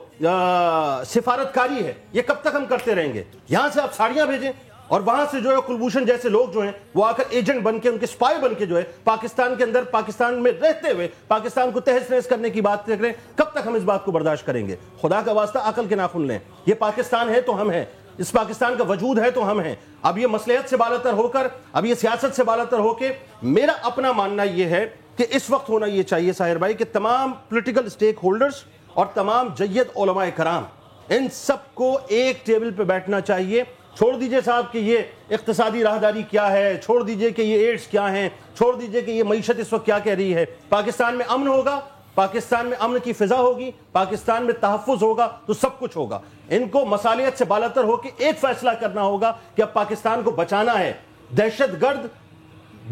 سفارت کاری ہے یہ کب تک ہم کرتے رہیں گے؟ یہاں سے آپ ساڑیاں بھیجیں اور وہاں سے جو ہے کلبھوشن جیسے لوگ جو ہیں وہ آ کر ایجنٹ بن کے، ان کے سپائی بن کے جو ہے پاکستان کے اندر، پاکستان میں رہتے ہوئے پاکستان کو تہس نہس کرنے کی بات کریں. کب تک ہم اس بات کو برداشت کریں گے؟ خدا کا واسطہ عقل کے ناخن لیں. یہ پاکستان ہے تو ہم ہیں، اس پاکستان کا وجود ہے تو ہم ہیں. اب یہ مصلحت سے بالاتر ہو کر، اب یہ سیاست سے بالاتر ہو کے، میرا اپنا ماننا یہ ہے کہ اس وقت ہونا یہ چاہیے ساحر بھائی کہ تمام پولیٹیکل سٹیک ہولڈرز اور تمام جید علماء کرام، ان سب کو ایک ٹیبل پہ بیٹھنا چاہیے. چھوڑ دیجئے صاحب کہ یہ اقتصادی راہداری کیا ہے، چھوڑ دیجئے کہ یہ ایڈز کیا ہیں، چھوڑ دیجئے کہ یہ معیشت اس وقت کیا کہہ رہی ہے. پاکستان میں امن ہوگا، پاکستان میں امن کی فضا ہوگی، پاکستان میں تحفظ ہوگا تو سب کچھ ہوگا. ان کو مصالحت سے بالاتر ہو کے ایک فیصلہ کرنا ہوگا کہ اب پاکستان کو بچانا ہے. دہشت گرد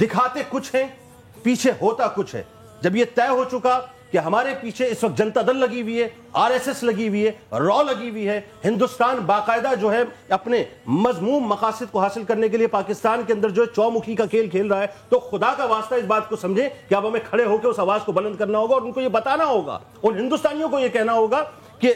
دکھاتے کچھ ہیں، پیچھے ہوتا کچھ ہے. جب یہ طے ہو چکا کہ ہمارے پیچھے اس وقت جنتا دل لگی ہوئی ہے، RSS لگی ہوئی ہے، را لگی ہوئی ہے، ہندوستان باقاعدہ جو ہے اپنے مذموم مقاصد کو حاصل کرنے کے لیے پاکستان کے اندر جو ہے چومکھی کا کھیل کھیل رہا ہے، تو خدا کا واسطہ اس بات کو سمجھیں کہ اب ہمیں کھڑے ہو کے اس آواز کو بلند کرنا ہوگا اور ان کو یہ بتانا ہوگا، ان ہندوستانیوں کو یہ کہنا ہوگا کہ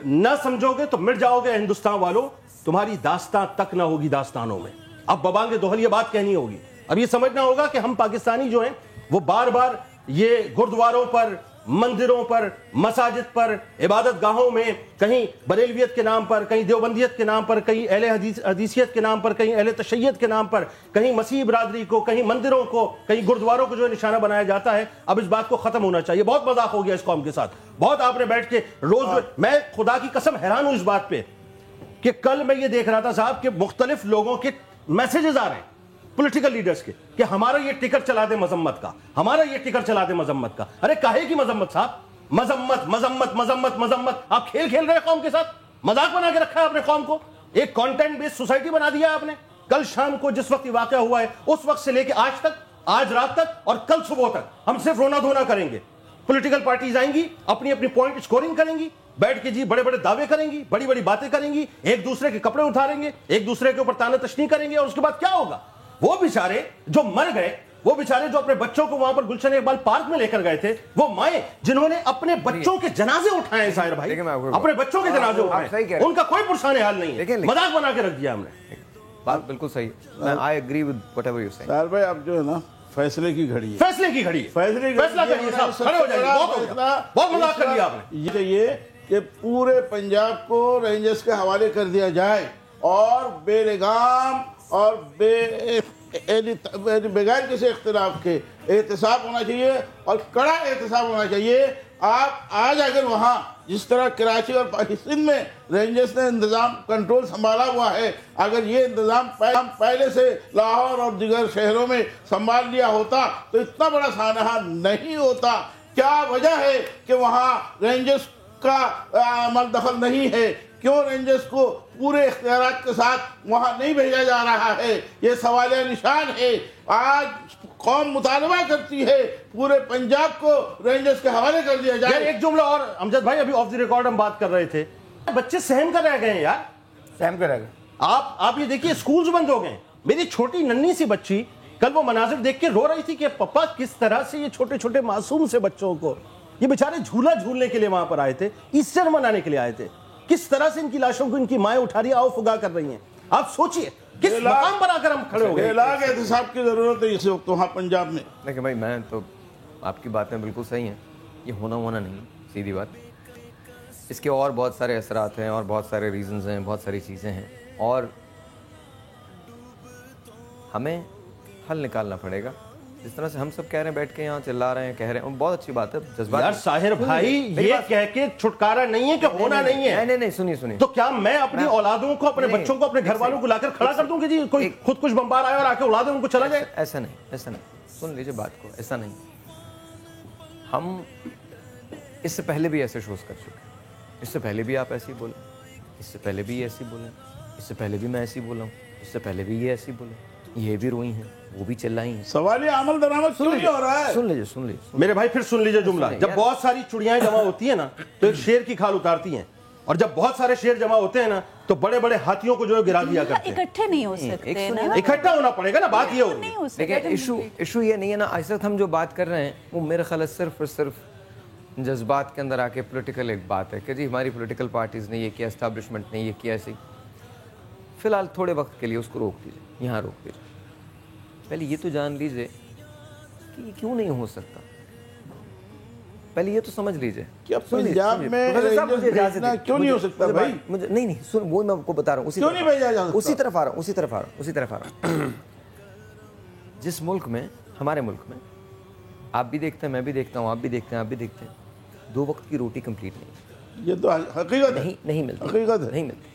نہ سمجھو گے تو مٹ جاؤ گے ہندوستان والوں، تمہاری داستان تک نہ ہوگی داستانوں میں. اب ببانگ دوہل یہ بات کہنی ہوگی. اب یہ سمجھنا ہوگا کہ ہم پاکستانی جو ہیں وہ بار بار یہ گردواروں پر، مندروں پر، مساجد پر، عبادت گاہوں میں کہیں بریلویت کے نام پر، کہیں دیوبندیت کے نام پر، کہیں اہل حدیثیت کے نام پر، کہیں اہل تشیعت کے نام پر، کہیں مسیح برادری کو، کہیں مندروں کو، کہیں گردواروں کو جو نشانہ بنایا جاتا ہے. اب اس بات کو ختم ہونا چاہیے. بہت مذاق ہو گیا اس قوم کے ساتھ. بہت آپ نے بیٹھ کے روز، میں خدا کی قسم حیران ہوں اس بات پہ کہ کل میں یہ دیکھ رہا تھا صاحب کہ مختلف لوگوں کے میسیجز آ رہے ہیں پولیٹیکل لیڈرز کے کہ ہمارا یہ ٹکر چلا دے مذمت کا، ہمارا یہ ٹکر چلا دے مذمت کا. ارے کاہے کی مذمت صاحب؟ مذمت مذمت مذمت مذمت. آپ کھیل کھیل رہے قوم کے ساتھ، مذاق بنا کے رکھا ہے اپنے قوم کو. ایک کانٹینٹ بیس سوسائٹی بنا دیا ہے آپ نے. کل شام کو جس وقت یہ واقعہ ہوا ہے اس وقت سے لے کے آج تک، آج رات تک اور کل صبح تک ہم صرف رونا دھونا کریں گے. پولیٹیکل پارٹیز آئیں گی، اپنی اپنی پوائنٹ اسکورنگ کریں گی، بیٹھ کے جی بڑے بڑے دعوے کریں گی، بڑی بڑی باتیں کریں گی، ایک دوسرے کے کپڑے اتاریں گے، ایک دوسرے کے اوپر تانے تشنی کریں گے. اور اس کے بعد کیا ہوگا؟ وہ بیچارے جو مر گئے، وہ بیچارے جو اپنے بچوں کو وہاں پر گلشن اقبال پارک میں لے کر گئے تھے، وہ مائیں جنہوں نے اپنے بچوں کے جنازے اٹھائے ہیں ظاہر بھائی، اپنے بچوں کے جنازے اٹھائے، ان کا کوئی پرسان حال نہیں ہے. مذاق بنا کے رکھ دیا ہم نے. بات بالکل صحیح. I agree with whatever you say. ظاہر بھائی اب جو ہے نا فیصلے کی گھڑی ہے، فیصلے کی گھڑی ہے. فیصلہ کریے صاحب، کھڑے ہو جائیے. بہت مذاق کر لیا آپ نے. یہ کہ پورے پنجاب کو رینجرز کے حوالے کر دیا جائے اور بے لگام اور بغیر کسی اختلاف کے احتساب ہونا چاہیے اور کڑا احتساب ہونا چاہیے. آپ آج اگر وہاں جس طرح کراچی اور پاکستان میں رینجرز نے انتظام کنٹرول سنبھالا ہوا ہے، اگر یہ انتظام پہلے سے لاہور اور دیگر شہروں میں سنبھال لیا ہوتا تو اتنا بڑا سانحہ نہیں ہوتا. کیا وجہ ہے کہ وہاں رینجرز کا عمل دخل نہیں ہے؟ کیوں رینجرز کو پورے اختیارات کے ساتھ وہاں نہیں بھیجا جا رہا ہے؟ یہ سوالیہ نشان ہے. آج قوم مطالبہ کرتی ہے پورے پنجاب کو رینجرز کے حوالے کر دیا جائے. ایک جملہ اور امجد بھائی، ابھی آف دی ریکارڈ ہم بات کر رہے تھے، بچے سہم کر رہ گئے ہیں یار، سہم کر رہ گئے. آپ یہ دیکھیے سکولز بند ہو گئے. میری چھوٹی ننھی سی بچی کل وہ مناظر دیکھ کے رو رہی تھی کہ پپا کس طرح سے یہ چھوٹے چھوٹے معصوم سے بچوں کو، یہ بیچارے جھولا جھولنے کے لیے وہاں پر آئے تھے، ایسٹر منانے کے لیے آئے تھے، کس طرح سے ان کی لاشوں کو ان کی مائیں اٹھا رہی آؤ فگا کر رہی ہیں. آپ سوچئے کس مقام پر آ کر ہم کھڑے ہو گئے. علاج احتساب کی ضرورت ہے اس وقت وہاں پنجاب میں. دیکھیں بھائی، میں تو آپ کی باتیں بالکل صحیح ہیں، یہ ہونا نہیں، سیدھی بات. اس کے اور بہت سارے اثرات ہیں اور بہت سارے ریزنز ہیں، بہت ساری چیزیں ہیں، اور ہمیں حل نکالنا پڑے گا. جس طرح سے ہم سب کہہ رہے ہیں، بیٹھ کے یہاں چلا رہے ہیں، کہہ رہے ہیں، بہت اچھی بات ہے. جذبات یار ساحر بھائی، یہ کہہ کے چھٹکارا نہیں ہے کہ ہونا نہیں ہے. نہیں، سنیے. تو کیا میں اپنی اولادوں کو، اپنے بچوں کو، اپنے گھر والوں کو لا کر کھڑا کر دوں کہ جی کوئی خود کچھ بمبار آئے اور آ کے اولاد ان کو چلا جائے؟ ایسا نہیں. سن لیجیے بات کو. ایسا نہیں. ہم اس سے پہلے بھی ایسے شوز کر چکے ہیں. اس سے پہلے بھی آپ ایسے ہی بولیں, اس سے پہلے بھی ایسے ہی بولیں, اس سے پہلے بھی میں ایسے ہی بولا ہوں, اس سے پہلے بھی یہ ایسے ہی بولے, یہ بھی روئی ہیں, وہ بھی چلائی ہیں. سوال یہ عمل درآمد کیوں نہیں ہو رہا ہے؟ سن لیجیے میرے بھائی پھر سن لیجیے جملہ. جب بہت ساری چڑیاں جمع ہوتی ہیں نا تو ایک شیر کی کھال اتارتی ہیں, اور جب بہت سارے شیر جمع ہوتے ہیں نا تو بڑے بڑے ہاتھیوں کو جو ہے گرا دیا کرتے ہیں. اکٹھے نہیں ہو سکتے نا, اکٹھا ہونا پڑے گا نا, بات یہ ہوگی. نہیں ہو سکتے. دیکھیں ایشو یہ نہیں ہے نا, اس وقت ہم جو بات کر رہے ہیں وہ میرے خیال ہے صرف اور صرف جذبات کے اندر آ کے پولیٹیکل ایک بات ہے کہ جی ہماری پولیٹیکل پارٹیز نے یہ کیا, اسٹیبلشمنٹ نے یہ کیا, ایسے ہی. فی الحال تھوڑے وقت کے لیے اس کو روک دیجیے, یہاں روک دیجیے. پہلے یہ تو جان لیجیے کہ یہ کیوں نہیں ہو سکتا, پہلے یہ تو سمجھ لیجیے کہ اب پنجاب میں کیوں نہیں ہو سکتا بھائی؟ نہیں سن, وہ میں آپ کو بتا رہا ہوں, کیوں نہیں بھیجا جا سکتا؟ اسی طرف آ رہا ہوں. جس ملک میں, ہمارے ملک میں, آپ بھی دیکھتے ہیں, میں بھی دیکھتا ہوں, آپ بھی دیکھتے ہیں, آپ بھی دیکھتے ہیں, 2 وقت کی روٹی کمپلیٹ نہیں, یہ تو حقیقت ہے, نہیں ملتی, حقیقت ہے. نہیں ملتی.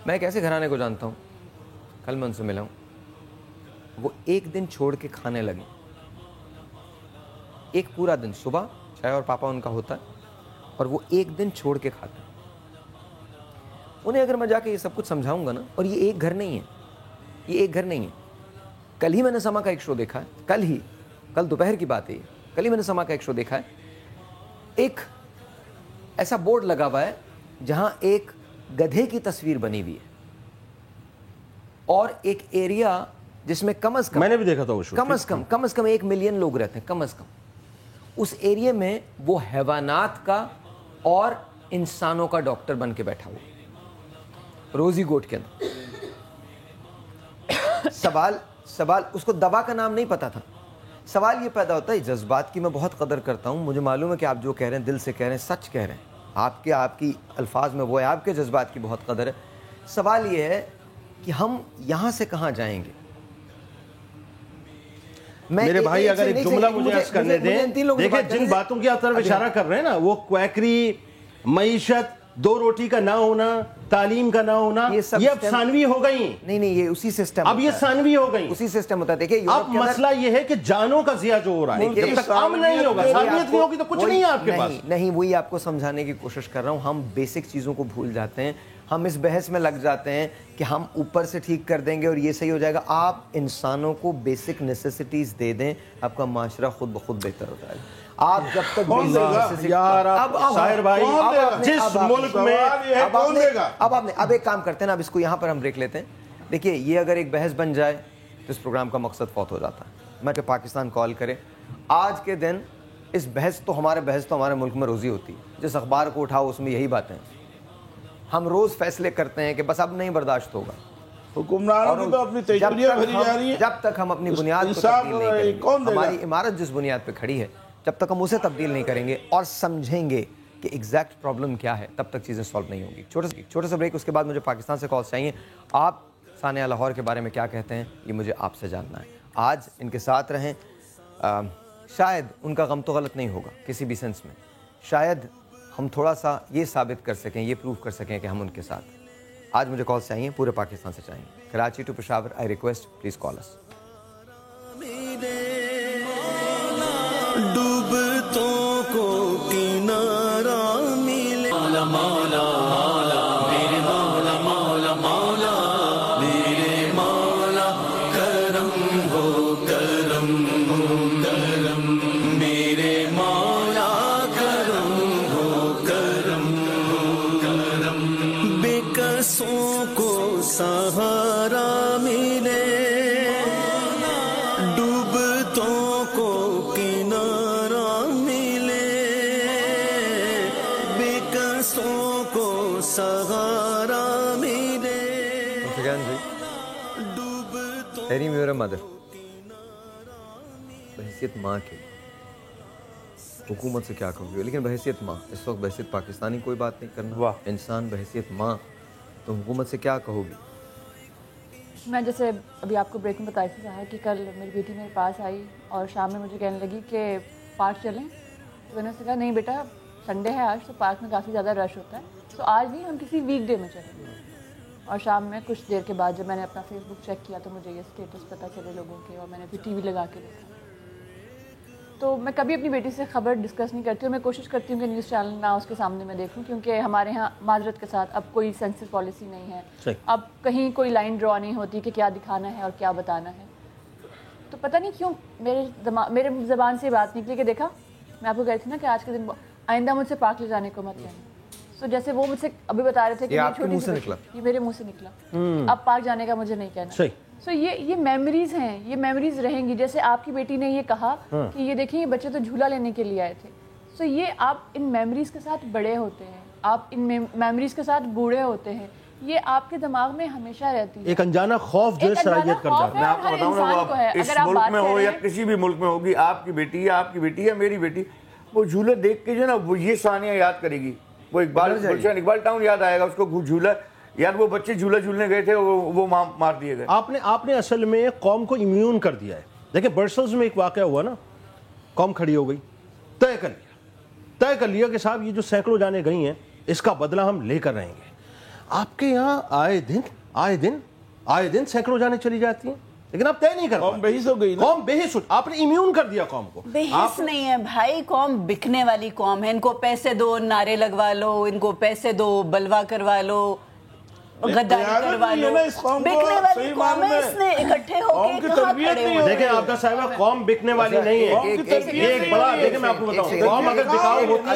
میں ایک ایسے گھرانے کو جانتا ہوں, کل میں ان سے ملا ہوں, وہ ایک دن چھوڑ کے کھانے لگے, ایک پورا دن, صبح چائے اور پاپا ان کا ہوتا ہے, اور وہ ایک دن چھوڑ کے کھاتے ہیں. انہیں اگر میں جا کے یہ سب کچھ سمجھاؤں گا نا, اور یہ ایک گھر نہیں ہے, یہ ایک گھر نہیں ہے. کل ہی میں نے سما کا ایک شو دیکھا ہے, کل دوپہر کی بات ہے, کل ہی میں نے سما کا ایک شو دیکھا ہے. ایک ایسا بورڈ لگا ہوا ہے جہاں ایک گدھے کی تصویر بنی ہوئی ہے, اور ایک ایریا جس میں کم از کم, میں نے بھی دیکھا تھا وہ شو, کم از کم 1 ملین لوگ رہتے ہیں, کم از کم. اس ایریے میں وہ حیوانات کا اور انسانوں کا ڈاکٹر بن کے بیٹھا ہوا, روزی گوٹ کے اندر. سوال اس کو دوا کا نام نہیں پتا تھا. سوال یہ پیدا ہوتا ہے, جذبات کی میں بہت قدر کرتا ہوں, مجھے معلوم ہے کہ آپ جو کہہ رہے ہیں دل سے کہہ رہے ہیں, سچ کہہ رہے ہیں, آپ کی الفاظ میں وہ ہے, آپ کے جذبات کی بہت قدر ہے. سوال یہ ہے کہ ہم یہاں سے کہاں جائیں گے. میرے بھائی اگر ایک جملہ مجھے عرض کرنے دیں, دیکھیں جن باتوں کی آپ طرف اشارہ کر رہے ہیں نا, وہ کویکری, معیشت, 2 روٹی کا نہ ہونا, تعلیم کا نہ ہونا, یہ اب ثانوی ہو گئی. نہیں یہ اسی سسٹم, اب یہ ثانوی ہو گئی, اسی سسٹم ہوتا ہے. دیکھیں اب مسئلہ یہ ہے کہ جانوں کا ضیاع جو ہو رہا ہے, جب تک امن نہیں ہوگا, ثانویت نہیں ہوگی تو کچھ نہیں ہے آپ کے پاس. نہیں, وہی آپ کو سمجھانے کی کوشش کر رہا ہوں. ہم بیسک چیزوں کو بھول جاتے ہیں, ہم اس بحث میں لگ جاتے ہیں کہ ہم اوپر سے ٹھیک کر دیں گے اور یہ صحیح ہو جائے گا. آپ انسانوں کو بیسک نیسیسٹیز دے دیں, آپ کا معاشرہ خود بخود بہتر ہو جائے گا. آپ جب تک شاعر بھائی, جس ملک میں اب ایک کام کرتے ہیں نا, اب اس کو یہاں پر ہم بریک لیتے ہیں. دیکھیے یہ اگر ایک بحث بن جائے تو اس پروگرام کا مقصد فوت ہو جاتا ہے. میں کہ پاکستان کال کرے, آج کے دن اس بحث تو ہمارے ملک میں روزی ہوتی ہے, جس اخبار کو اٹھاؤ اس میں یہی باتیں ہیں. ہم روز فیصلے کرتے ہیں کہ بس اب نہیں برداشت ہوگا. حکمرانوں کی تو اپنی تجربیاں بھری جا رہی ہیں, جب تک ہم اپنی بنیاد کو تبدیل نہیں کریں گے, ہماری عمارت جس بنیاد پہ کھڑی ہے, جب تک ہم اسے تبدیل نہیں کریں گے اور سمجھیں گے کہ ایگزیکٹ پرابلم کیا ہے, تب تک چیزیں سالو نہیں ہوں گی. چھوٹے سے بریک, اس کے بعد مجھے پاکستان سے کالز چاہیے. آپ ثانیہ لاہور کے بارے میں کیا کہتے ہیں, یہ مجھے آپ سے جاننا ہے. آج ان کے ساتھ رہیں, شاید ان کا غم تو غلط نہیں ہوگا کسی بھی سینس میں, شاید ہم تھوڑا سا یہ ثابت کر سکیں, یہ پروف کر سکیں کہ ہم ان کے ساتھ ہیں. آج مجھے کالز چاہیے, پورے پاکستان سے چاہیے. Karachi to Peshawar, I request please call us. ڈوبتوں کو کنارہ ملے, مولا مولا میرے مولا مولا مولا میرے مولا, کرم ہو کرم ہو کرم میرے مولا, کرم ہو کرم ہو کرم. بے کسوں کو سہارا ملے, ڈوبتوں کو کنارہ ملے, بے کسوں کو سہارا ملے. تیری میرا مدر بحیثیت ماں کے, حکومت سے کیا کہوں گی, لیکن بحیثیت ماں, اس وقت بحیثیت پاکستانی کوئی بات نہیں کرنا, انسان بحیثیت ماں, تو حکومت سے کیا کہو گی؟ میں جیسے ابھی آپ کو بریک میں بتائی تھی کہ کل میری بیٹی میرے پاس آئی اور شام میں مجھے کہنے لگی کہ پارک چلیں, تو میں نے اس سے کہا نہیں بیٹا, سنڈے ہے آج, تو پارک میں کافی زیادہ رش ہوتا ہے, تو آج نہیں, ہم کسی ویک ڈے میں چلیں گے. اور شام میں کچھ دیر کے بعد جب میں نے اپنا فیس بک چیک کیا تو مجھے یہ اسٹیٹس پتہ چلے لوگوں کے, اور میں نے پھر ٹی وی لگا کے دیکھا. تو میں کبھی اپنی بیٹی سے خبر ڈسکس نہیں کرتی ہوں. میں کوشش کرتی ہوں کہ نیوز چینل نہ اس کے سامنے میں دیکھوں, کیونکہ ہمارے ہاں معذرت کے ساتھ اب کوئی سینسر پالیسی نہیں ہے, اب کہیں کوئی لائن ڈرا نہیں ہوتی کہ کیا دکھانا ہے اور کیا بتانا ہے. تو پتہ نہیں کیوں میرے زبان سے بات نکلی کہ دیکھا میں آپ کو کہتی تھی نا کہ آج کے دن آئندہ مجھ سے پارک لے جانے کو مت کہنا. سو جیسے وہ مجھ سے ابھی بتا رہے تھے کہ یہ میرے منہ سے نکلا, اب پارک جانے کا مجھے نہیں کہنا. سو یہ میموریز ہیں, یہ میموریز رہیں گی. جیسے آپ کی بیٹی نے یہ کہا کہ یہ دیکھیں یہ بچے تو جھولا لینے کے لیے آئے تھے. سو یہ آپ ان میموریز کے ساتھ بڑے ہوتے ہیں, آپ ان میموریز کے ساتھ بوڑھے ہوتے ہیں, یہ آپ کے دماغ میں ہمیشہ رہتی ہے. ایک انجانا خوف جو ہے سرایت کر جاتا ہے. میں آپ کو بتاؤں نا, اس ملک میں ہو یا کسی بھی ملک میں ہوگی, آپ کی بیٹی یا میری بیٹی, وہ جھولے دیکھ کے جو ہے نا وہ یہ ثانیہ یاد کرے گی. وہ اقبال ٹاؤن یاد آئے گا اس کو, جھولا یار وہ بچے جھولا جھولنے گئے تھے وہ مار دیے گئے. آپ نے اصل میں قوم کو امیون کر دیا ہے. دیکھیں برسلز میں ایک واقعہ ہوا نا, قوم کھڑی ہو گئی, طے کر لیا کہ صاحب یہ جو سینکڑوں جانے گئی ہیں اس کا بدلہ ہم لے کر رہیں گے. آپ کے یہاں آئے دن سینکڑوں جانے چلی جاتی ہیں, لیکن آپ طے نہیں کر. قوم بحث ہو گئی, قوم بحث, آپ نے امیون کر دیا قوم کو. بحث نہیں ہے بھائی, قوم بکنے والی قوم ہے. ان کو پیسے دو, نعرے لگوا لو, ان کو پیسے دو, بلوا کروا لو, غداری کروا لو. بکنے والی قوم ہے, اس نے اکٹھے ہو کے کہاں کھڑے ہوئے. دیکھیں آپ کا صاحبہ, قوم بکنے والی نہیں ہے. ایک بڑا, دیکھیں میں آپ کو بتاؤں, قوم اگر بکاؤ ہوتی.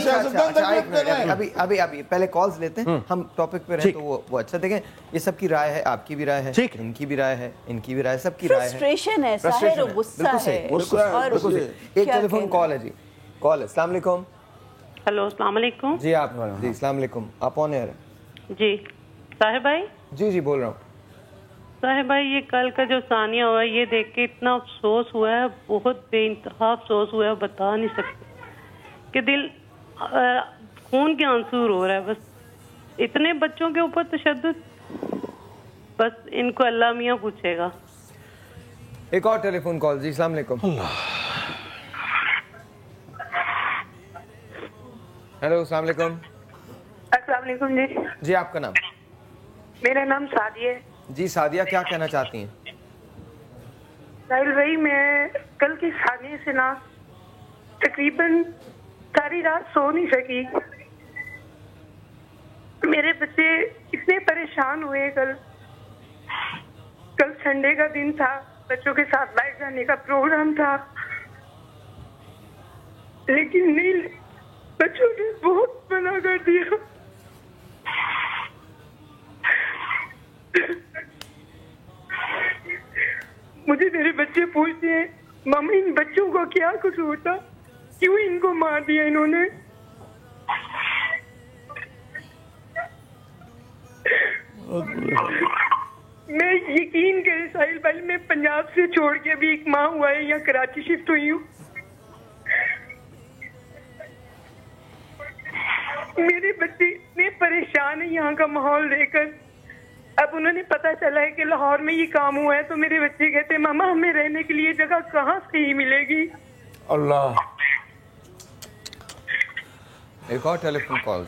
ابھی پہلے کالز لیتے ہیں, ہم ٹاپک پہ رہیں تو وہ اچھا. دیکھیں یہ سب کی رائے ہے, آپ کی بھی رائے ہے, ان کی بھی رائے ہے, ان کی بھی رائے, سب کی رائے ہے. فرسٹریشن ہے, ظاہر غصہ ہے. ایک ٹیلی فون کال ہے جی, کال ہے. السلام علیکم. ہلو السلام علیکم. جی آپ, جی السلام علیکم, آپ آن ایئر ہیں. جی صاحب بھائی. جی بول رہا ہوں. صاحب بھائی یہ کل کا جو ثانیہ ہوا ہے یہ دیکھ کے اتنا افسوس ہوا ہے, بہت بے انتہا افسوس ہوا ہے, بتا نہیں سکتے کہ دل خون کے آنسو رو رہا ہے. بس اتنے بچوں کے اوپر تشدد, بس ان کو اللہ میاں پوچھے گا. ایک اور ٹیلی فون کال. جی السلام علیکم. ہیلو السلام علیکم. السلام علیکم. جی آپ کا نام؟ میرا نام سعدیہ ہے. جی سعدیہ, کیا کہنا چاہتی ہیں؟ ساحل بھائی میں کل کی ثانیہ سے نا تقریباً ساری رات سو نہیں سکی. میرے بچے اتنے پریشان ہوئے. کل سنڈے کا دن تھا, بچوں کے ساتھ باہر جانے کا پروگرام تھا, لیکن نہیں, بچوں نے بہت منع کر دیا. مجھے میرے بچے پوچھتے ہیں ماما ان بچوں کو کیا قصور تھا, کیوں ان کو مار دیا انہوں نے. میں یقین کرے ساحل بھائی, میں پنجاب سے چھوڑ کے ابھی ایک ماہ ہوا ہے, یہاں کراچی شفٹ ہوئی ہوں. میرے بچے اتنے پریشان ہیں یہاں کا ماحول دیکھ کر. اب انہوں نے پتا چلا ہے کہ لاہور میں یہ کام ہوا ہے, تو میرے بچے کہتے ہیں ماما ہمیں رہنے کے لیے جگہ کہاں صحیح ملے گی. اللہ. ایک اور ٹیلی فون کال.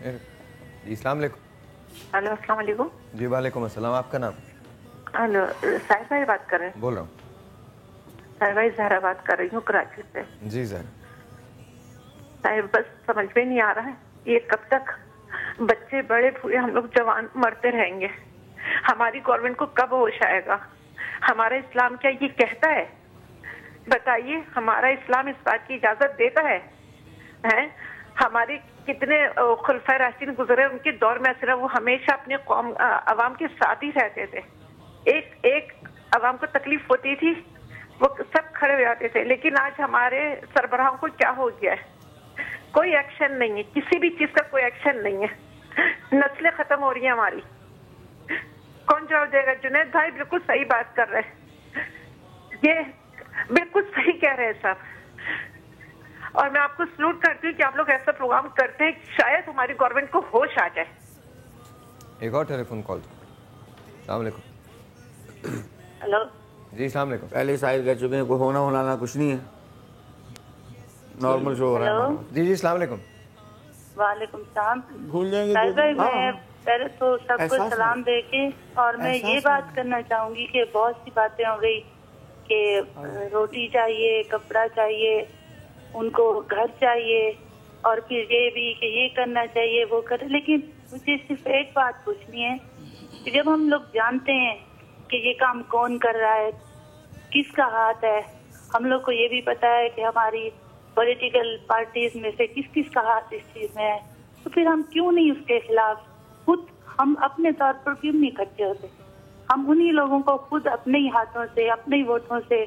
جی السلام علیکم. ہلو السلام علیکم. جی وعلیکم السلام, آپ کا نام؟ ہلو ساحل بھائی بات کر رہے ہیں؟ بول رہا ہوں. ساحل بھائی زہرا بات کر رہی ہوں کراچی سے. جی زہرا. صاحب بس سمجھ میں نہیں آ رہا ہے یہ کب تک بچے بڑے بوڑھے ہم لوگ جوان مرتے رہیں گے. ہماری گورنمنٹ کو کب ہوش آئے گا؟ ہمارا اسلام کیا یہ کہتا ہے؟ بتائیے, ہمارا اسلام اس بات کی اجازت دیتا ہے؟ ہمارے کتنے خلفائے راشدین گزرے, ان کے دور میں ایسا وہ ہمیشہ اپنے قوم عوام کے ساتھ ہی رہتے تھے. ایک عوام کو تکلیف ہوتی تھی وہ سب کھڑے ہو جاتے تھے. لیکن آج ہمارے سربراہوں کو کیا ہو گیا ہے؟ کوئی ایکشن نہیں ہے, کسی بھی چیز کا کوئی ایکشن نہیں ہے. نسلیں ختم ہو رہی ہیں ہماری, کون جواب دے گا؟ جنید بھائی بالکل صحیح بات کر رہے ہیں, یہ بالکل صحیح کہہ رہے ہیں صاحب. اور میں آپ کو سلوٹ کرتی ہوں کہ آپ لوگ ایسا پروگرام کرتے ہیں, شاید ہماری گورنمنٹ کو ہوش آ جائے. ایک اور ٹیلی فون کال. السلام علیکم. ہلو جی السلام علیکم. پہلے ساحل کہہ چکے ہیں کوئی ہونا کچھ نہیں ہے, نارمل شو ہو رہا ہے. جی السلام علیکم. وعلیکم السلام. بھول جائیں گے. میں پہلے تو سب کو سلام دے کے, اور میں یہ بات کرنا چاہوں گی کہ بہت سی باتیں ہو گئی کہ روٹی چاہیے, کپڑا چاہیے, ان کو گھر چاہیے, اور پھر یہ بھی کہ یہ کرنا چاہیے وہ کرے. لیکن مجھے صرف ایک بات پوچھنی ہے کہ جب ہم لوگ جانتے ہیں کہ یہ کام کون کر رہا ہے, کس کا ہاتھ ہے, ہم لوگ کو یہ بھی پتا ہے کہ ہماری پولیٹیکل پارٹیز میں سے کس کس کا ہاتھ اس چیز میں ہے, تو پھر ہم کیوں نہیں اس کے خلاف خود ہم اپنے طور پر کیوں نہیں اکٹھے ہوتے؟ ہم انہی لوگوں کو خود اپنے ہی ہاتھوں سے, اپنے ہی ووٹوں سے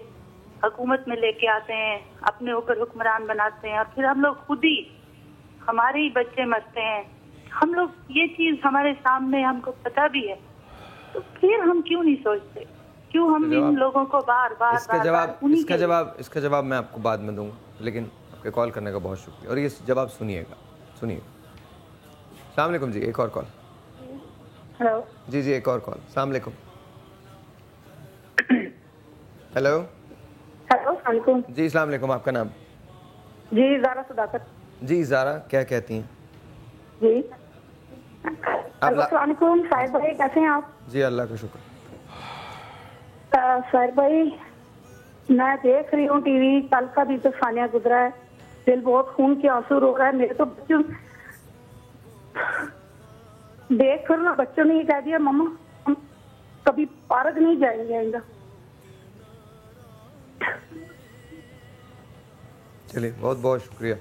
حکومت میں لے کے آتے ہیں, اپنے اوپر حکمران بناتے ہیں, اور پھر ہم لوگ خود ہی, ہمارے ہی بچے مرتے ہیں. ہم لوگ یہ چیز ہمارے سامنے, ہم کو پتا بھی ہے, تو پھر ہم کیوں نہیں سوچتے, کیوں ہم ان لوگوں کو بار بار اس کا جواب میں آپ کو بعد میں دوں گا, لیکن آپ کے کال کرنے کا بہت شکریہ, اور یہ جواب سنیے گا. السلام علیکم جی, ایک اور کال. ہلو جی ایک اور کال. السلام علیکم. ہیلو السلام علیکم. جی السلام علیکم, آپ کا نام؟ جی زارا صداقت. جی زارا, کیا کہتی ہیں؟ جی السلام علیکم. شاہد بھائی کیسے ہیں آپ؟ جی اللہ کا شکر. شاہد بھائی میں دیکھ رہی ہوں ٹی وی, کل کا بھی تو ثانیہ گزرا ہے, دل بہت خون کے آنسو رو رہا ہے. میرے تو بچوں دیکھ کر نا, بچوں نے یہ کہہ دیا ماما ہم کبھی پارک نہیں جائیں گے آئندہ. چلیے بہت بہت شکریہ.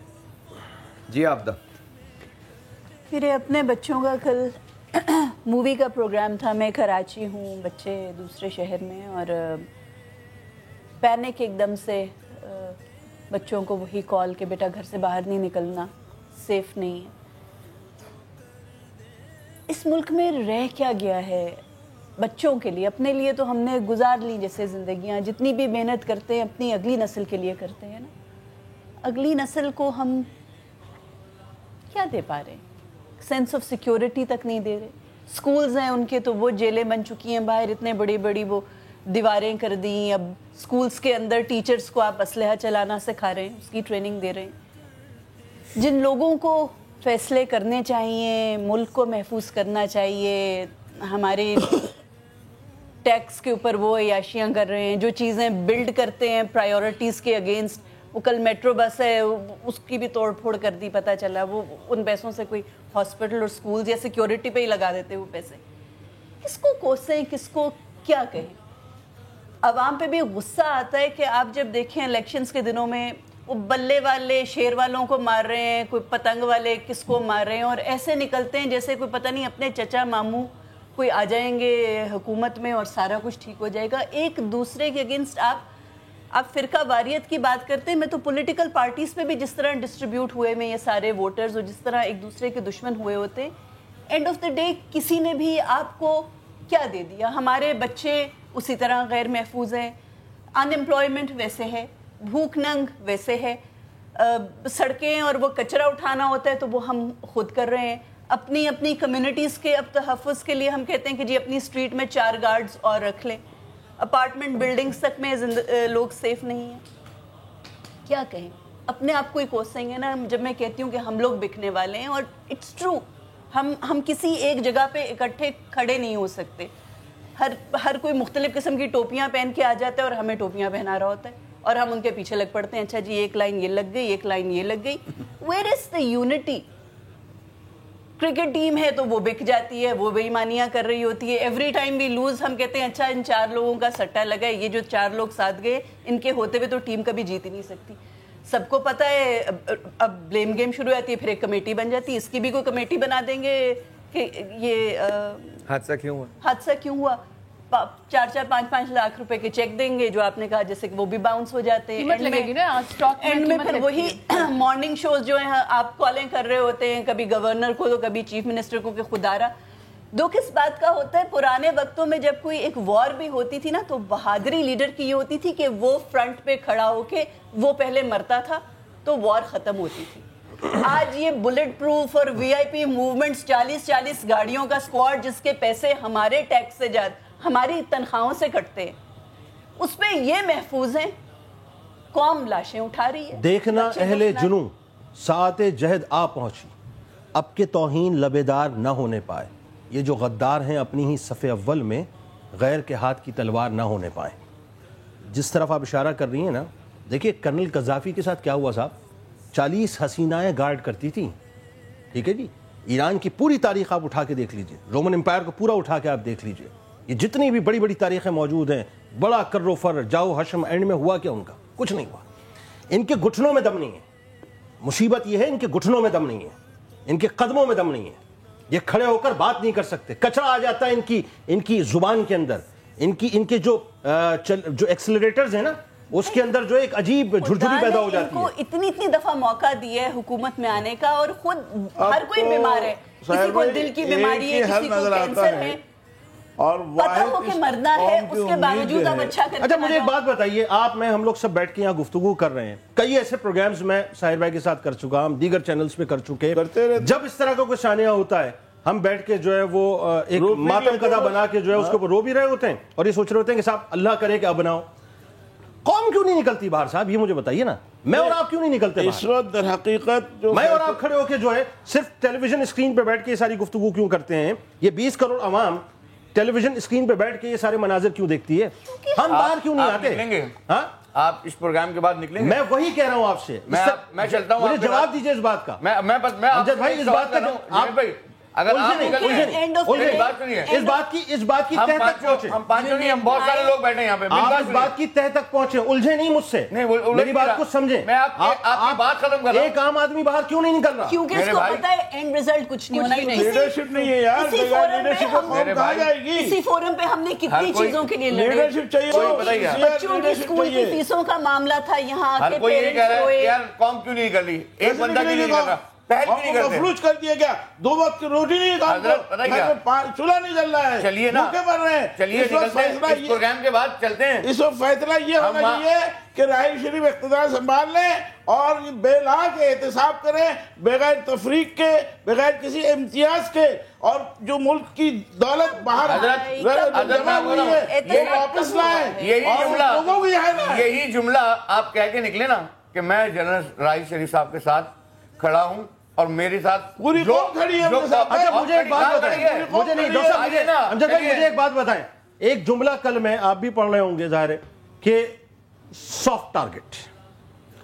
جی آبدہ. میرے اپنے بچوں کا کل مووی کا پروگرام تھا. میں کراچی ہوں, بچے دوسرے شہر میں, اور پینک ایک دم سے بچوں کو وہی کال کہ بیٹا گھر سے باہر نہیں نکلنا, سیف نہیں ہے. اس ملک میں رہ کیا گیا ہے بچوں کے لیے؟ اپنے لیے تو ہم نے گزار لی جیسے زندگیاں, جتنی بھی محنت کرتے ہیں اپنی اگلی نسل کے لیے کرتے ہیں نا. اگلی نسل کو ہم کیا دے پا رہے ہیں؟ سینس آف سیکیورٹی تک نہیں دے رہے. سکولز ہیں ان کے تو وہ جیلیں بن چکی ہیں باہر, اتنے بڑی بڑی وہ دیواریں کر دیں. اب سکولز کے اندر ٹیچرز کو آپ اسلحہ چلانا سکھا رہے ہیں, اس کی ٹریننگ دے رہے ہیں. جن لوگوں کو فیصلے کرنے چاہیے, ملک کو محفوظ کرنا چاہیے, ہمارے ٹیکس کے اوپر وہ عیاشیاں کر رہے ہیں, جو چیزیں بلڈ کرتے ہیں پرائیورٹیز کے اگینسٹ. وہ کل میٹرو بس ہے, اس کی بھی توڑ پھوڑ کر دی, پتہ چلا وہ ان پیسوں سے کوئی ہاسپٹل اور سکولز یا سیکیورٹی پہ ہی لگا دیتے وہ پیسے. کس کو کوسیں, کس کو کیا کہیں؟ عوام پہ بھی غصہ آتا ہے کہ آپ جب دیکھیں الیکشنز کے دنوں میں وہ بلے والے شیر والوں کو مار رہے ہیں, کوئی پتنگ والے کس کو مار رہے ہیں, اور ایسے نکلتے ہیں جیسے کوئی پتہ نہیں اپنے چچا ماموں کوئی آ جائیں گے حکومت میں اور سارا کچھ ٹھیک ہو جائے گا. ایک دوسرے کے اگینسٹ آپ فرقہ واریت کی بات کرتے ہیں. میں تو پولیٹیکل پارٹیز پہ بھی جس طرح ڈسٹریبیوٹ ہوئے میں یہ سارے ووٹرز, اور جس طرح ایک دوسرے کے دشمن ہوئے ہوتے, اینڈ آف دا ڈے کسی نے بھی آپ کو کیا دے دیا؟ ہمارے بچے اسی طرح غیر محفوظ ہیں, ان امپلائمنٹ ویسے ہے, بھوک ننگ ویسے ہے, سڑکیں اور وہ کچرا اٹھانا ہوتا ہے تو وہ ہم خود کر رہے ہیں. اپنی کمیونٹیز کے اب تحفظ کے لیے ہم کہتے ہیں کہ جی اپنی اسٹریٹ میں 4 گارڈز اور رکھ لیں. اپارٹمنٹ بلڈنگز تک میں لوگ سیف نہیں ہیں. کیا کہیں؟ اپنے آپ کو ہی کوسیں گے نا جب میں کہتی ہوں کہ ہم لوگ بکنے والے ہیں. اور اٹس ٹرو, ہم کسی ایک جگہ پہ اکٹھے کھڑے نہیں ہو سکتے. ہر کوئی مختلف قسم کی ٹوپیاں پہن کے آ جاتا ہے اور ہمیں ٹوپیاں پہنا رہا ہوتا ہے, اور ہم ان کے پیچھے لگ پڑتے ہیں. اچھا جی ایک لائن یہ لگ گئی, ایک لائن یہ لگ گئی. Where is the unity? Cricket team ہے تو وہ بک جاتی ہے, وہ بے ایمانیاں کر رہی ہوتی ہے. ایوری ٹائم وی لوز ہم کہتے ہیں اچھا ان 4 لوگوں کا سٹا لگا ہے, یہ جو 4 لوگ ساتھ گئے ان کے ہوتے ہوئے تو ٹیم کبھی جیت ہی نہیں سکتی. سب کو پتہ ہے. اب بلیم گیم شروع ہوتی ہے, پھر ایک کمیٹی بن جاتی ہے, اس کی بھی کوئی کمیٹی بنا دیں گے کہ یہ حادثہ کیوں ہوا. 4-5 لاکھ روپے کے چیک دیں گے جو آپ نے کہا, جیسے کہ وہ بھی باؤنس ہو جاتے ہیں. اینڈ میں پھر وہی مارننگ شوز جو ہیں آپ کالیں کر رہے ہوتے ہیں, کبھی گورنر کو تو کبھی چیف منسٹر کو, کہ خدارا دو کس بات کا ہوتا ہے. پرانے وقتوں میں جب کوئی ایک وار بھی ہوتی تھی نا تو بہادری لیڈر کی یہ ہوتی تھی کہ وہ فرنٹ پہ کھڑا ہو کے وہ پہلے مرتا تھا تو وار ختم ہوتی تھی. آج یہ بلٹ پروف اور وی آئی پی موومنٹس, 40 گاڑیوں کا اسکواڈ جس کے پیسے ہمارے ٹیکس سے ہماری تنخواہوں سے کٹتے ہیں, اس پہ یہ محفوظ ہیں. قوم لاشیں اٹھا رہی ہے. دیکھنا اہل جنوں ساعت جہد آ پہنچی, اب کے توہین لبیدار نہ ہونے پائے. یہ جو غدار ہیں اپنی ہی صف اول میں, غیر کے ہاتھ کی تلوار نہ ہونے پائیں. جس طرف آپ اشارہ کر رہی ہیں نا, دیکھیے کرنل قذافی کے ساتھ کیا ہوا صاحب, 40 حسینائیں گارڈ کرتی تھیں, ٹھیک ہے جی. ایران کی پوری تاریخ آپ اٹھا کے دیکھ لیجئے, رومن امپائر کو پورا اٹھا کے آپ دیکھ لیجئے, یہ جتنی بھی بڑی بڑی تاریخیں موجود ہیں, بڑا کر و فر, جاؤ حشم, اینڈ میں ہوا کیا ان کا؟ کچھ نہیں ہوا. ان کے گھٹنوں میں دم نہیں ہے. مصیبت یہ ہے ان کے گھٹنوں میں دم نہیں ہے, ان کے قدموں میں دم نہیں ہے. یہ کھڑے ہو کر بات نہیں کر سکتے, کچرا آ جاتا ہے ان کی زبان کے اندر, ان کے جو ایکسلریٹرز ہیں نا اس کے اندر جو ایک عجیب جھرجھری پیدا ہو جاتی ہے. ان کو اتنی دفعہ موقع دیا ہے حکومت میں آنے کا, اور خود ہر کوئی بیمار ہے, کسی کو دل کی بیماری ہے, کسی کو کینسر ہے, اور پتہ ہو کہ مرنا ہے, اس کے باوجود آپ اچھا کرتے ہیں. اچھا مجھے ایک بات بتائیے, ہم لوگ سب بیٹھ کے یہاں گفتگو کر رہے ہیں, کئی ایسے پروگرامز میں ساحر بھائی کے ساتھ کر چکا, ہم دیگر چینلز پہ کر چکے, جب اس طرح کا کوئی سانحہ ہوتا ہے ہم بیٹھ کے جو ہے وہ ایک ماتم قضا بنا کے جو ہے اس کو رو بھی رہے ہوتے ہیں, اور یہ سوچ رہے ہوتے ہیں کہ صاحب اللہ کرے کہ اب بناؤ. قوم کیوں نہیں نکلتی باہر صاحب, یہ مجھے بتائیے نا, میں اور آپ کیوں نہیں نکلتے باہر؟ اس وقت در حقیقت میں اور آپ کھڑے ہو کے جو ہے صرف ٹیلی ویژن اسکرین پہ بیٹھ کے یہ ساری گفتگو کیوں کرتے ہیں؟ یہ 20 کروڑ عوام ٹیلی ویژن اسکرین پہ بیٹھ کے یہ سارے مناظر کیوں دیکھتی ہے؟ ہم باہر کیوں نہیں آتے؟ ہاں آپ اس پروگرام کے بعد نکلیں گے؟ میں وہی کہہ رہا ہوں آپ سے, میں چلتا ہوں, مجھے جواب دیجئے اس بات کا. میں امجد بھائی اس بات کا آپ اگر اس بات کی تہ تک پہنچے, ہم پانچوں نہیں, ہم بہت سارے لوگ بیٹھے یہاں پہ, آپ اس بات کی تہ تک پہنچے, الجھے نہیں مجھ سے, میری بات کو سمجھیں. میں آپ کی بات ختم کر رہا ہوں. ایک عام آدمی باہر کیوں نہیں نکل رہا؟ کیونکہ اس کو پتا ہے اینڈ ریزلٹ کچھ نہیں ہونا. لیڈرشپ نہیں ہے یار, لیڈرشپ قوم کہاں جائے گی؟ اسی فورم پہ ہم نے کتنی چیزوں کے لیے لڑے, لیڈرشپ چاہیے, بچوں کی اسکول کی فیسوں کا معاملہ تھا, یہاں ہر کوئی یہ کہہ رہا ہے یار قوم کیوں نہیں کر رہی, ایک بندہ کیوں نہیں کر رہا, پہل کیوں نہیں کرتے؟ مفلوج کر دیا گیا, 2 وقت کی روٹی نہیں کھاتے, چولہا نہیں جل رہا ہے, چلیے نا, بھوکے مر رہے ہیں. چلیے نکلتے ہیں, اس پروگرام کے بعد چلتے ہیں. اس وقت فیصلہ یہ ہونا چاہیے کہ راہیل شریف اقتدار سنبھال لیں اور بے لاگ احتساب کریں, بغیر تفریق کے, بغیر کسی امتیاز کے, اور جو ملک کی دولت باہر جمع ہوئی ہے وہ واپس لائیں. یہی جملہ آپ کہہ کے نکلے نا کہ میں جنرل راہیل شریف صاحب کے ساتھ کھڑا ہوں اور میرے ساتھ پوری قوم کھڑی ہے. اچھا مجھے ایک بات بتائیں, مجھے ایک بات بتائیں, ایک جملہ کل میں آپ بھی پڑھ رہے ہوں گے ظاہر ہے کہ سافٹ ٹارگٹ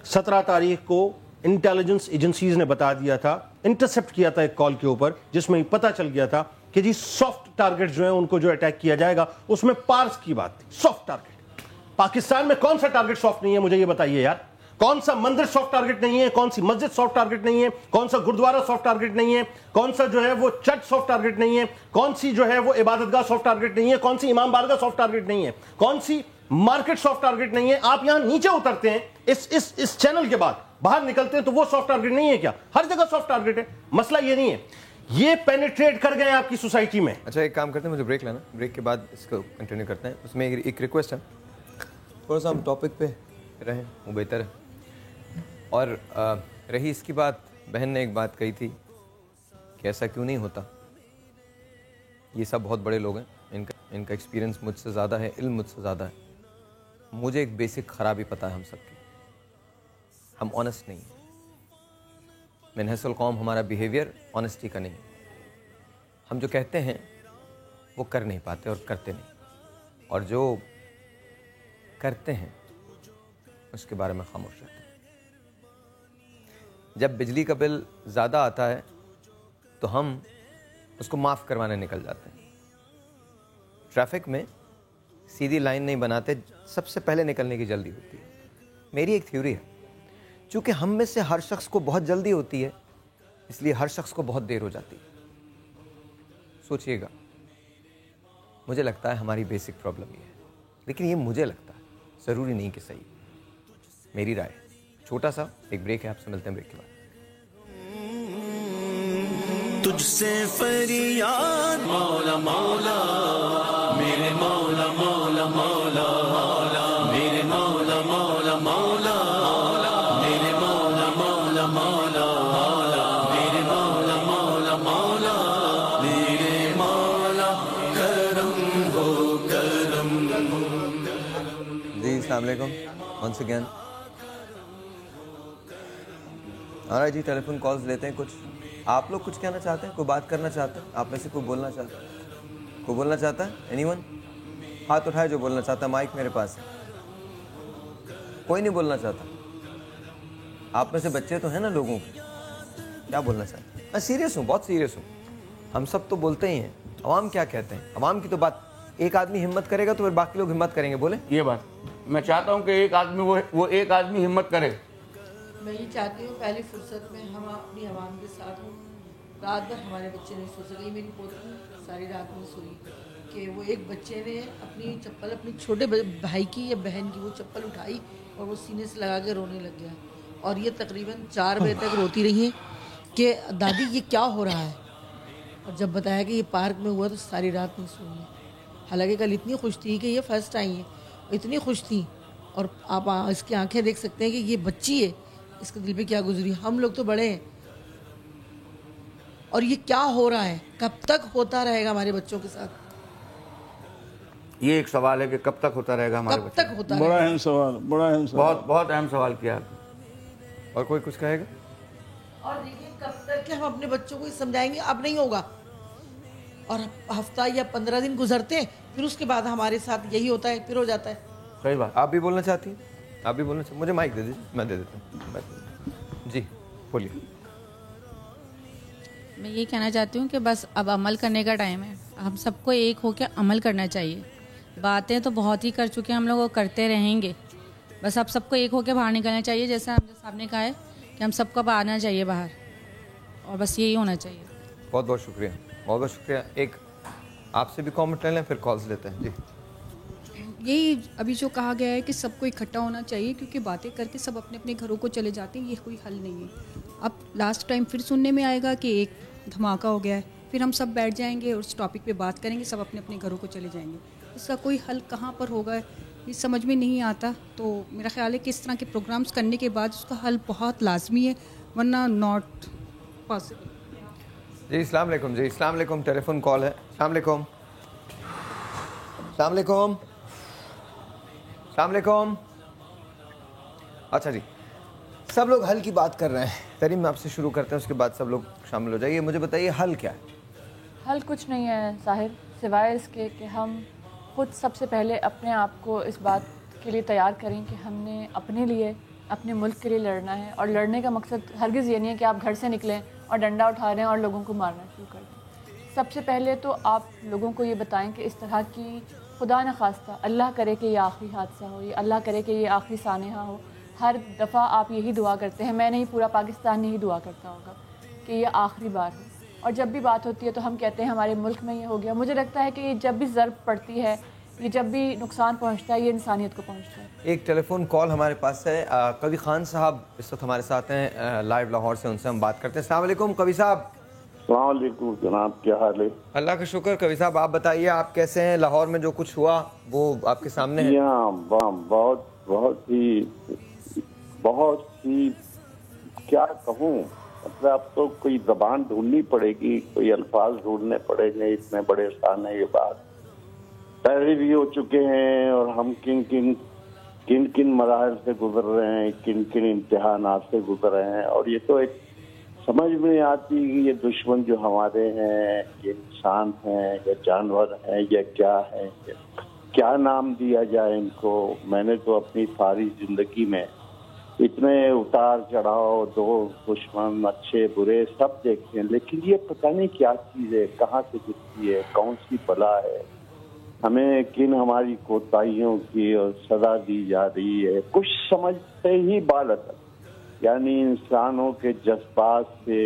17 تاریخ کو انٹیلیجنس ایجنسیز نے بتا دیا تھا, انٹرسپٹ کیا تھا ایک کال کے اوپر جس میں پتہ چل گیا تھا کہ جی سافٹ ٹارگٹ جو ہیں ان کو جو اٹیک کیا جائے گا, اس میں پارس کی بات تھی. سافٹ ٹارگٹ پاکستان میں کون سا ٹارگٹ سافٹ نہیں ہے مجھے یہ بتائیے یار, کون سا مندر سافٹ ٹارگٹ نہیں ہے, کون سی مسجد سافٹ ٹارگٹ نہیں ہے, کون سا گردوارہ سافٹ ٹارگٹ نہیں ہے, کون سا جو ہے وہ چرچ سافٹ ٹارگٹ نہیں ہے, کون سی جو ہے وہ عبادت گاہ سافٹ ٹارگٹ نہیں ہے, کون سی امام بارگاہ سافٹ ٹارگٹ نہیں ہے, کون سی مارکیٹ سافٹ ٹارگٹ نہیں ہے. آپ یہاں نیچے اترتے ہیں اس چینل کے بعد باہر نکلتے ہیں تو وہ سافٹ ٹارگٹ نہیں ہے کیا؟ ہر جگہ سافٹ ٹارگٹ ہے. مسئلہ یہ نہیں ہے, یہ پینیٹریٹ کر گئے آپ کی سوسائٹی میں. اچھا ایک کام کرتے ہیں, مجھے بریک لینا, بریک کے بعد اس کو کنٹینیو کرتے ہیں. اس میں ایک ریکویسٹ ہے, تھوڑا سا ہم ٹاپک پہ رہیں وہ بہتر ہے. اور رہی اس کی بات, بہن نے ایک بات کہی تھی کہ ایسا کیوں نہیں ہوتا. یہ سب بہت بڑے لوگ ہیں, ان کا ایکسپیرینس مجھ سے زیادہ ہے, علم مجھ سے زیادہ ہے. مجھے ایک بیسک خرابی پتہ ہے ہم سب کی, ہم آنیسٹ نہیں ہیں. من حیث القوم ہمارا بیہیویئر آنیسٹی کا نہیں ہے. ہم جو کہتے ہیں وہ کر نہیں پاتے اور کرتے نہیں, اور جو کرتے ہیں اس کے بارے میں خاموش رہتے ہیں. جب بجلی کا بل زیادہ آتا ہے تو ہم اس کو معاف کروانے نکل جاتے ہیں. ٹریفک میں سیدھی لائن نہیں بناتے, سب سے پہلے نکلنے کی جلدی ہوتی ہے. میری ایک تھیوری ہے, چونکہ ہم میں سے ہر شخص کو بہت جلدی ہوتی ہے اس لیے ہر شخص کو بہت دیر ہو جاتی ہے. سوچئے گا, مجھے لگتا ہے ہماری بیسک پرابلم یہ ہے, لیکن یہ مجھے لگتا ہے, ضروری نہیں کہ صحیح. میری رائے. چھوٹا سا ایک بریک ہے, آپ سے ملتے ہیں بریک کے بعد. تجھ سے فریاد مولا مولا میرے مولا مولا مولا میرے مولا مولا مولا میرے مولا مولا مولا میرے مولا مولا مولا میرے مولا کرم ہو کرم. جی السلام علیکم ونس اگین. جی ٹیلی فون کالز لیتے ہیں. کچھ آپ لوگ کچھ کہنا چاہتے ہیں, کوئی بات کرنا چاہتے ہیں, آپ میں سے کوئی بولنا چاہتا ہے, کوئی بولنا چاہتا ہے؟ اینی ون ہاتھ اٹھائے جو بولنا چاہتا ہے, مائک میرے پاس ہے. کوئی نہیں بولنا چاہتا. آپ میں سے بچے تو ہیں نا لوگوں کے, کیا بولنا چاہتے ہیں؟ میں سیریس ہوں, بہت سیریس ہوں. ہم سب تو بولتے ہی ہیں, عوام کیا کہتے ہیں, عوام کی تو بات, ایک آدمی ہمت کرے گا تو پھر باقی لوگ ہمت کریں گے. بولیں یہ بات میں چاہتا ہوں کہ ایک آدمی وہ ایک آدمی ہمت کرے. میں یہ چاہتی ہوں پہلی فرصت میں ہم اپنی عوام کے ساتھ ہوں. رات بھر ہمارے بچے نہیں سو سکے, میری پوتی ساری رات میں سوئی کہ وہ ایک بچے نے اپنی چپل اپنی چھوٹے بھائی کی یا بہن کی وہ چپل اٹھائی اور وہ سینے سے لگا کے رونے لگ گیا, اور یہ تقریباً 4 بجے تک روتی رہی ہیں کہ دادی یہ کیا ہو رہا ہے. اور جب بتایا کہ یہ پارک میں ہوا تو ساری رات نہیں سوئی ہیں. حالانکہ کل اتنی خوش تھی کہ یہ فرسٹ آئی ہیں, اتنی خوش تھیں, اور آپ اس کی آنکھیں دیکھ سکتے ہیں کہ یہ بچی ہے, اس کے دل پہ کیا گزری. ہم لوگ تو بڑے ہیں, اور یہ کیا ہو رہا ہے, کب تک ہوتا رہے گا ہمارے بچوں کے ساتھ. یہ ایک سوال ہے کہ کب تک ہوتا رہے گا ہمارے کب تک ہوتا بڑا رہے اہم سوال, بڑا اہم سوال, بہت اہم سوال کیا. اور کوئی کچھ کہے گا؟ اور دیکھیے کب تک کہ ہم اپنے بچوں کو یہ سمجھائیں گے اب نہیں ہوگا, اور ہفتہ یا 15 دن گزرتے ہیں, پھر اس کے بعد ہمارے ساتھ یہی ہوتا ہے, پھر ہو جاتا ہے. صحیح بات. آپ بھی بولنا چاہتی ہیں؟ آپ بھی بولنا چاہتے, مجھے مائک دے دیجیے, میں دے دیتا ہوں. جی بولیے. میں یہ کہنا چاہتی ہوں کہ بس اب عمل کرنے کا ٹائم ہے. ہم سب کو ایک ہو کے عمل کرنا چاہیے. باتیں تو بہت ہی کر چکے ہیں ہم لوگ, وہ کرتے رہیں گے. بس اب سب کو ایک ہو کے باہر نکلنا چاہیے, جیسا ہم صاحب نے کہا ہے کہ ہم سب کو اب آنا چاہیے باہر, اور بس یہی ہونا چاہیے. بہت بہت شکریہ, بہت بہت شکریہ. ایک آپ سے بھی کامنٹ لے لیں, پھر کالز لیتے ہیں. جی یہی ابھی جو کہا گیا ہے کہ سب کو اکٹھا ہونا چاہیے, کیونکہ باتیں کر کے سب اپنے اپنے گھروں کو چلے جاتے ہیں, یہ کوئی حل نہیں ہے. اب لاسٹ ٹائم پھر سننے میں آئے گا کہ ایک دھماکہ ہو گیا ہے, پھر ہم سب بیٹھ جائیں گے اور اس ٹاپک پہ بات کریں گے, سب اپنے اپنے گھروں کو چلے جائیں گے. اس کا کوئی حل کہاں پر ہوگا یہ سمجھ میں نہیں آتا. تو میرا خیال ہے کہ اس طرح کے پروگرامز کرنے کے بعد اس کا حل بہت لازمی ہے, ورنہ ناٹ پاسبل. جی السلام علیکم. جی السلام علیکم, ٹیلی فون کال ہے. السلام علیکم, السلام علیکم, السلام علیکم. اچھا جی, سب لوگ حل کی بات کر رہے ہیں. تریم میں آپ سے شروع کرتے ہیں, اس کے بعد سب لوگ شامل ہو جائیے. مجھے بتائیے حل کیا ہے؟ حل کچھ نہیں ہے ظاہر, سوائے اس کے کہ ہم خود سب سے پہلے اپنے آپ کو اس بات کے لیے تیار کریں کہ ہم نے اپنے لیے, اپنے ملک کے لیے لڑنا ہے. اور لڑنے کا مقصد ہرگز یہ نہیں ہے کہ آپ گھر سے نکلیں اور ڈنڈا اٹھا رہے ہیں اور لوگوں کو مارنا شروع کر دیں. سب سے پہلے تو آپ لوگوں کو یہ بتائیں کہ اس طرح کی خدا نخواستہ, اللہ کرے کہ یہ آخری حادثہ ہو, یہ اللہ کرے کہ یہ آخری سانحہ ہو. ہر دفعہ آپ یہی دعا کرتے ہیں, میں نہیں پورا پاکستان یہی دعا کرتا ہوگا کہ یہ آخری بار ہو. اور جب بھی بات ہوتی ہے تو ہم کہتے ہیں ہمارے ملک میں یہ ہو گیا. مجھے لگتا ہے کہ یہ جب بھی ضرب پڑتی ہے, یہ جب بھی نقصان پہنچتا ہے, یہ انسانیت کو پہنچتا ہے. ایک ٹیلی فون کال ہمارے پاس ہے. قوی خان صاحب اس وقت ہمارے ساتھ ہیں لائیو لاہور سے, ان سے ہم بات کرتے ہیں. السلام علیکم قوی صاحب. السلام علیکم جناب, کیا حال ہے؟ اللہ کا شکر. قوی صاحب آپ بتائیے, آپ کیسے ہیں؟ لاہور میں جو کچھ ہوا وہ آپ کے سامنے ہے. بہت ہی کیا کہوں, مطلب اب تو کوئی زبان ڈھونڈنی پڑے گی, کوئی الفاظ ڈھونڈنے پڑیں گے. اتنے بڑے شان ہے, یہ بات پہلے بھی ہو چکے ہیں, اور ہم کن کن مراحل سے گزر رہے ہیں, کن کن امتحانات سے گزر رہے ہیں. اور یہ تو ایک سمجھ میں نہیں آتی کہ یہ دشمن جو ہمارے ہیں, یہ انسان ہیں یا جانور ہیں یا کیا ہے, کیا نام دیا جائے ان کو. میں نے تو اپنی ساری زندگی میں اتنے اتار چڑھاؤ, دو دشمن اچھے برے سب دیکھتے ہیں, لیکن یہ پتہ نہیں کیا چیز ہے, کہاں سے گرتی ہے, کون سی بلا ہے. ہمیں کن ہماری کوتاہیوں کی سزا دی جا رہی ہے, کچھ سمجھتے ہی بالغ. یعنی انسانوں کے جذبات سے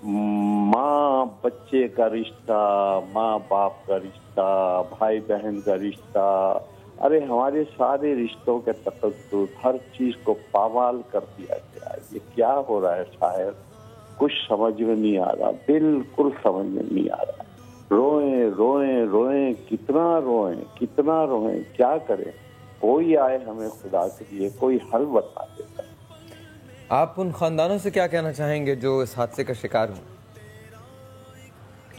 ماں بچے کا رشتہ, ماں باپ کا رشتہ, بھائی بہن کا رشتہ, ارے ہمارے سارے رشتوں کے تقدس, ہر چیز کو پامال کر دیا گیا. یہ کیا ہو رہا ہے شاعر, کچھ سمجھ میں نہیں آ رہا, بالکل سمجھ میں نہیں آ رہا. روئیں روئیں روئیں, کتنا روئیں کتنا روئیں, کیا کریں. کوئی آئے ہمیں خدا کے لیے کوئی حل بتا دیتا. آپ ان خاندانوں سے کیا کہنا چاہیں گے جو اس حادثے کا شکار ہوئے؟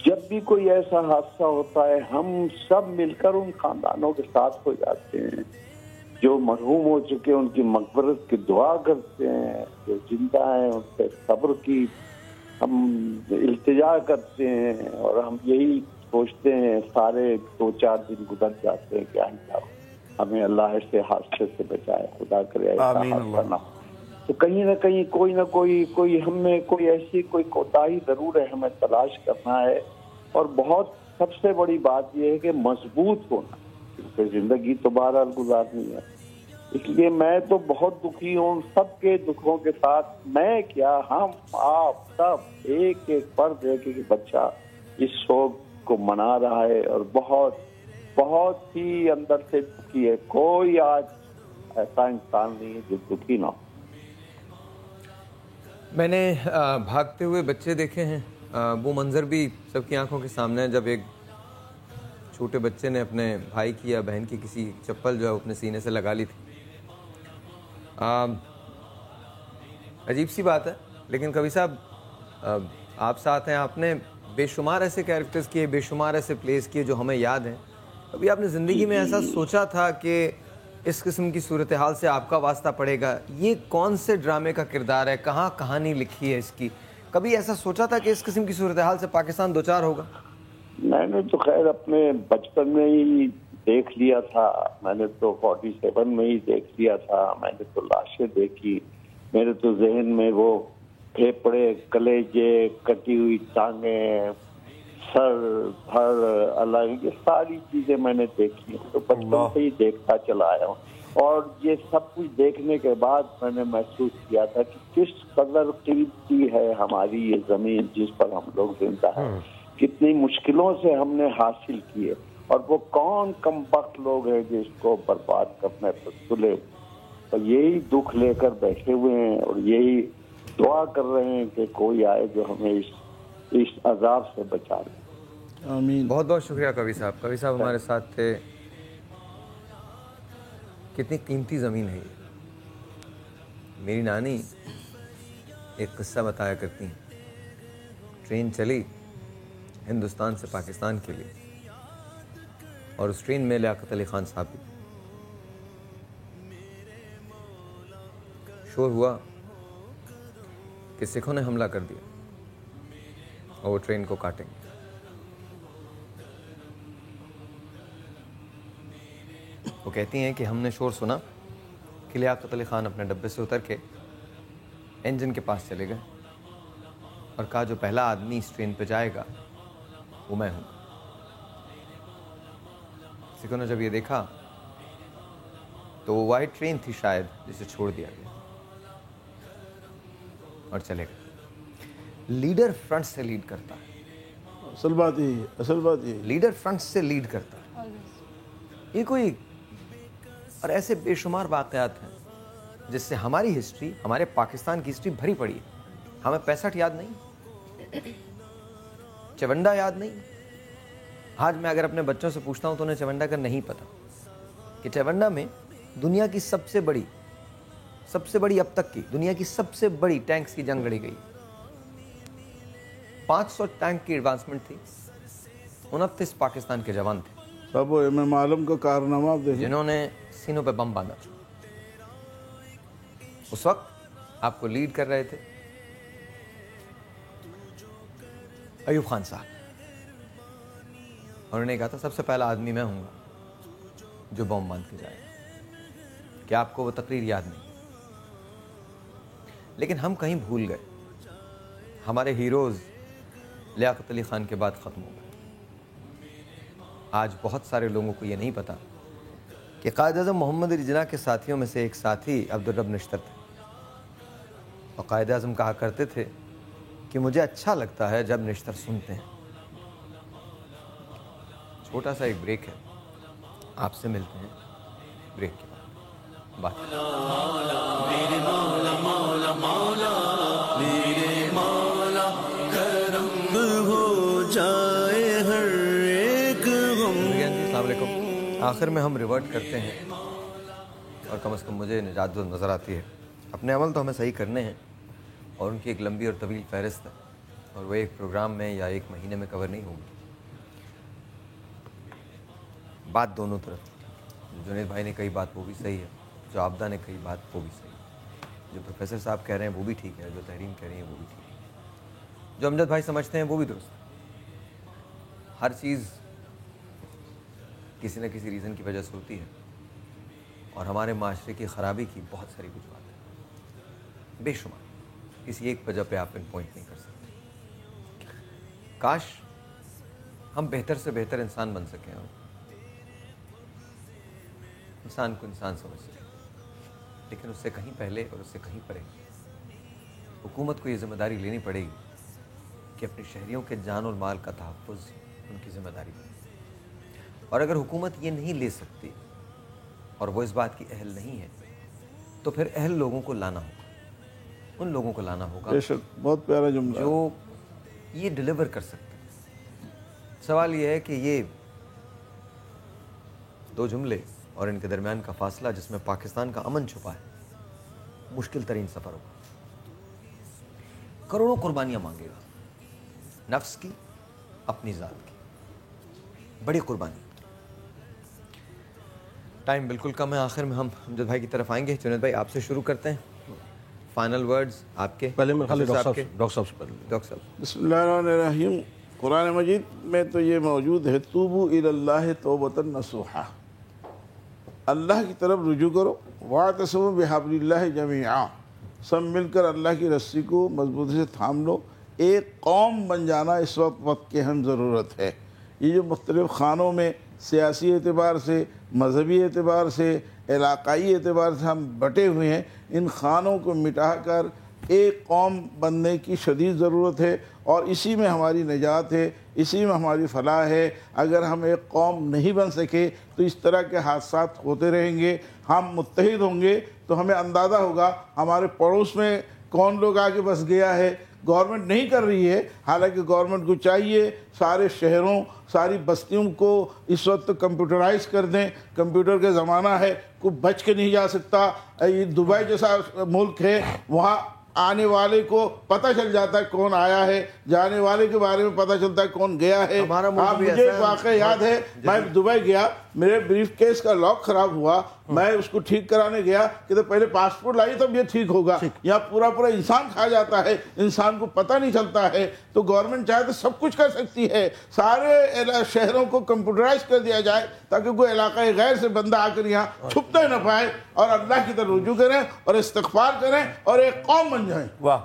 جب بھی کوئی ایسا حادثہ ہوتا ہے ہم سب مل کر ان خاندانوں کے ساتھ ہو جاتے ہیں. جو مرحوم ہو چکے ان کی مغفرت کی دعا کرتے ہیں, جو زندہ ہیں ان سے صبر کی ہم التجا کرتے ہیں, اور ہم یہی سوچتے ہیں. سارے 2-4 دن گزر جاتے ہیں, کیا ہی ہمیں اللہ ایسے حادثے سے بچائے، خدا کرے ایسا آمین حادثہ نہ ہو۔ تو کہیں نہ کہیں کوئی نہ کوئی ہم میں کوئی ایسی کوئی کوتاہی ضرور ہے، ہمیں تلاش کرنا ہے۔ اور بہت سب سے بڑی بات یہ ہے کہ مضبوط ہونا، کیونکہ زندگی تو بہرحال گزارنی ہے۔ اس لیے میں تو بہت دکھی ہوں، سب کے دکھوں کے ساتھ میں کیا، ہم آپ سب ایک ایک فرد، ایک ایک بچہ اس شوق کو منا رہا ہے اور بہت بہت ہی اندر سے دکھی ہے۔ کوئی آج ایسا انسان نہیں ہے جو دکھی نہ ہو۔ میں نے بھاگتے ہوئے بچے دیکھے ہیں، وہ منظر بھی سب کی آنکھوں کے سامنے ہے، جب ایک چھوٹے بچے نے اپنے بھائی کی یا بہن کی کسی چپل جو ہے اپنے سینے سے لگا لی تھی۔ عجیب سی بات ہے، لیکن کبھی صاحب آپ ساتھ ہیں، آپ نے بے شمار ایسے کیریکٹرز کیے، بے شمار ایسے پلیز کیے جو ہمیں یاد ہیں۔ کبھی آپ نے زندگی میں ایسا سوچا تھا کہ اس قسم کی صورتحال سے آپ کا واسطہ پڑے گا؟ یہ کون سے ڈرامے کا کردار ہے؟ کہاں کہانی لکھی ہے اس کی؟ کبھی ایسا سوچا تھا کہ اس قسم کی صورتحال سے پاکستان دوچار ہوگا؟ میں نے تو خیر اپنے بچپن میں ہی دیکھ لیا تھا، میں نے تو 47 میں ہی دیکھ لیا تھا، میں نے تو لاشیں دیکھی، میرے تو ذہن میں وہ پھیپڑے، کلیجے، کٹی ہوئی ٹانگیں، سر دھڑ الگ، یہ ساری چیزیں میں نے دیکھی ہیں، تو بچپن سے ہی دیکھتا چلا آیا ہوں۔ اور یہ سب کچھ دیکھنے کے بعد میں نے محسوس کیا تھا کہ کس قدر قیمتی ہے ہماری یہ زمین جس پر ہم لوگ زندہ ہیں، کتنی مشکلوں سے ہم نے حاصل کیے، اور وہ کون کم بخت لوگ ہیں جو اس کو برباد کرنے پر تلے، اور یہی دکھ لے کر بیٹھے ہوئے ہیں اور یہی دعا کر رہے ہیں کہ کوئی آئے جو ہمیں اس عذاب سے بچا لے۔ آمین۔ بہت بہت شکریہ کوی صاحب۔ کوی صاحب ہمارے ساتھ تھے۔ کتنی قیمتی زمین ہے یہ۔ میری نانی ایک قصہ بتایا کرتی ہیں، ٹرین چلی ہندوستان سے پاکستان کے لیے، اور اس ٹرین میں لیاقت علی خان صاحب بھی۔ شور ہوا کہ سکھوں نے حملہ کر دیا اور وہ ٹرین کو کاٹیں گے۔ وہ کہتی ہیں کہ ہم نے شور سنا کہ لیاقت علی خان اپنے ڈبے سے اتر کے انجن کے پاس چلے گئے اور کہا جو پہلا آدمی اس ٹرین پہ جائے گا وہ میں ہوں۔ سکھوں نے جب یہ دیکھا تو وہ وائٹ ٹرین تھی شاید جسے چھوڑ دیا گیا اور چلے گئے۔ لیڈر فرنٹ سے لیڈ کرتا ہے، اصل بات یہ لیڈر فرنٹ سے لیڈ کرتا ہے۔ یہ کوئی اور ایسے بے شمار واقعات ہیں جس سے ہماری ہسٹری، ہمارے پاکستان کی ہسٹری بھری پڑی ہے۔ ہمیں 65 یاد نہیں، چونڈا یاد نہیں۔ آج میں اگر اپنے بچوں سے پوچھتا ہوں تو انہیں چونڈا کا نہیں پتا کہ چونڈا میں دنیا کی سب سے بڑی اب تک کی دنیا کی سب سے بڑی ٹینکس کی جنگ لڑی گئی۔ 500 ٹینک کی ایڈوانسمنٹ تھی، 29 پاکستان کے جوان تھے سب وہ امام عالم کا کارنامہ جنہوں نے سینوں پہ بم باندھا۔ اس وقت آپ کو لیڈ کر رہے تھے ایوب خان صاحب، اور انہوں نے کہا تھا سب سے پہلا آدمی میں ہوں گا جو بم باندھ کے جائے۔ کیا آپ کو وہ تقریر یاد نہیں؟ لیکن ہم کہیں بھول گئے، ہمارے ہیروز لیاقت علی خان کے بعد ختم ہو گئے۔ آج بہت سارے لوگوں کو یہ نہیں پتا کہ قائد اعظم محمد علی جناح کے ساتھیوں میں سے ایک ساتھی عبدالرب نشتر تھے، اور قائد اعظم کہا کرتے تھے کہ مجھے اچھا لگتا ہے جب نشتر سنتے ہیں۔ چھوٹا سا ایک بریک ہے، آپ سے ملتے ہیں بریک کے بعد۔ بات میرے مولا مولا مولا میرے مولا کرم ہو جائے ہر ایک غم۔ السلام علیکم۔ آخر میں ہم ریورٹ کرتے ہیں، اور کم از کم مجھے نجات جو نظر آتی ہے، اپنے عمل تو ہمیں صحیح کرنے ہیں، اور ان کی ایک لمبی اور طویل فہرست ہے، اور وہ ایک پروگرام میں یا ایک مہینے میں کور نہیں ہوگی۔ بات دونوں طرف، جو جنید بھائی نے کہی بات وہ بھی صحیح ہے، جو عابدہ نے کہی بات وہ بھی صحیح ہے، جو پروفیسر صاحب کہہ رہے ہیں وہ بھی ٹھیک ہے، جو تحریم کہہ رہی ہیں وہ بھی ٹھیک ہے، جو امجد بھائی سمجھتے ہیں وہ بھی درست ہے۔ ہر چیز کسی نہ کسی ریزن کی وجہ سے ہوتی ہے، اور ہمارے معاشرے کی خرابی کی بہت ساری وجوہات ہیں، بے شمار، کسی ایک وجہ پہ آپ پن پوائنٹ نہیں کر سکتے۔ کاش ہم بہتر سے بہتر انسان بن سکیں، انسان کو انسان سمجھ سکیں، لیکن اس سے کہیں پہلے اور اس سے کہیں پرے حکومت کو یہ ذمہ داری لینی پڑے گی کہ اپنے شہریوں کے جان اور مال کا تحفظ ان کی ذمہ داری بنے، اور اگر حکومت یہ نہیں لے سکتی اور وہ اس بات کی اہل نہیں ہے تو پھر اہل لوگوں کو لانا ہوگا، ان لوگوں کو لانا ہوگا بے شک، بہت پیارا جملہ جو یہ ڈیلیور کر سکتے ہیں۔ سوال یہ ہے کہ یہ دو جملے اور ان کے درمیان کا فاصلہ جس میں پاکستان کا امن چھپا ہے مشکل ترین سفر ہوگا، کروڑوں قربانیاں مانگے گا، نفس کی، اپنی ذات کی، بڑی قربانی۔ ٹائم بالکل کم ہے، آخر میں ہم امجد بھائی کی طرف آئیں گے۔ جنید بھائی آپ سے شروع کرتے ہیں، فائنل ورڈز آپ کے۔ پہلے میں خالی ڈاکٹر صاحب بسم اللہ الرحمن الرحیم۔ قرآن مجید میں تو یہ موجود ہے، توبو الی اللہ توبۃ نصوحا، اللہ کی طرف رجوع کرو، واعتصموا بحبل اللہ جمیعا، سب مل کر اللہ کی رسی کو مضبوطی سے تھام لو۔ ایک قوم بن جانا اس وقت کی اہم ضرورت ہے۔ یہ جو مختلف خانوں میں سیاسی اعتبار سے، مذہبی اعتبار سے، علاقائی اعتبار سے ہم بٹے ہوئے ہیں، ان خانوں کو مٹا کر ایک قوم بننے کی شدید ضرورت ہے، اور اسی میں ہماری نجات ہے، اسی میں ہماری فلاح ہے۔ اگر ہم ایک قوم نہیں بن سکے تو اس طرح کے حادثات ہوتے رہیں گے۔ ہم متحد ہوں گے تو ہمیں اندازہ ہوگا ہمارے پڑوس میں کون لوگ آگے بس گیا ہے۔ گورنمنٹ نہیں کر رہی ہے، حالانکہ گورنمنٹ کو چاہیے سارے شہروں، ساری بستیوں کو اس وقت کمپیوٹرائز کر دیں۔ کمپیوٹر کا زمانہ ہے، کوئی بچ کے نہیں جا سکتا۔ یہ دبئی جیسا ملک ہے، وہاں آنے والے کو پتہ چل جاتا ہے کون آیا ہے، جانے والے کے بارے میں پتہ چلتا ہے کون گیا ہے۔ مجھے ایک واقعہ یاد ہے، میں دبئی گیا، میرے بریف کیس کا لاک خراب ہوا، میں اس کو ٹھیک کرانے گیا کہ تو پہلے پاسپورٹ لائیے تب یہ ٹھیک ہوگا۔ یہاں پورا انسان کھا جاتا ہے، انسان کو پتہ نہیں چلتا ہے۔ تو گورنمنٹ چاہے تو سب کچھ کر سکتی ہے، سارے شہروں کو کمپیوٹرائز کر دیا جائے تاکہ کوئی علاقۂ غیر سے بندہ آ کر یہاں چھپتے نہ پائے، اور اللہ کی طرف رجوع کریں اور استغفار کریں اور ایک قوم بن جائیں۔ واہ!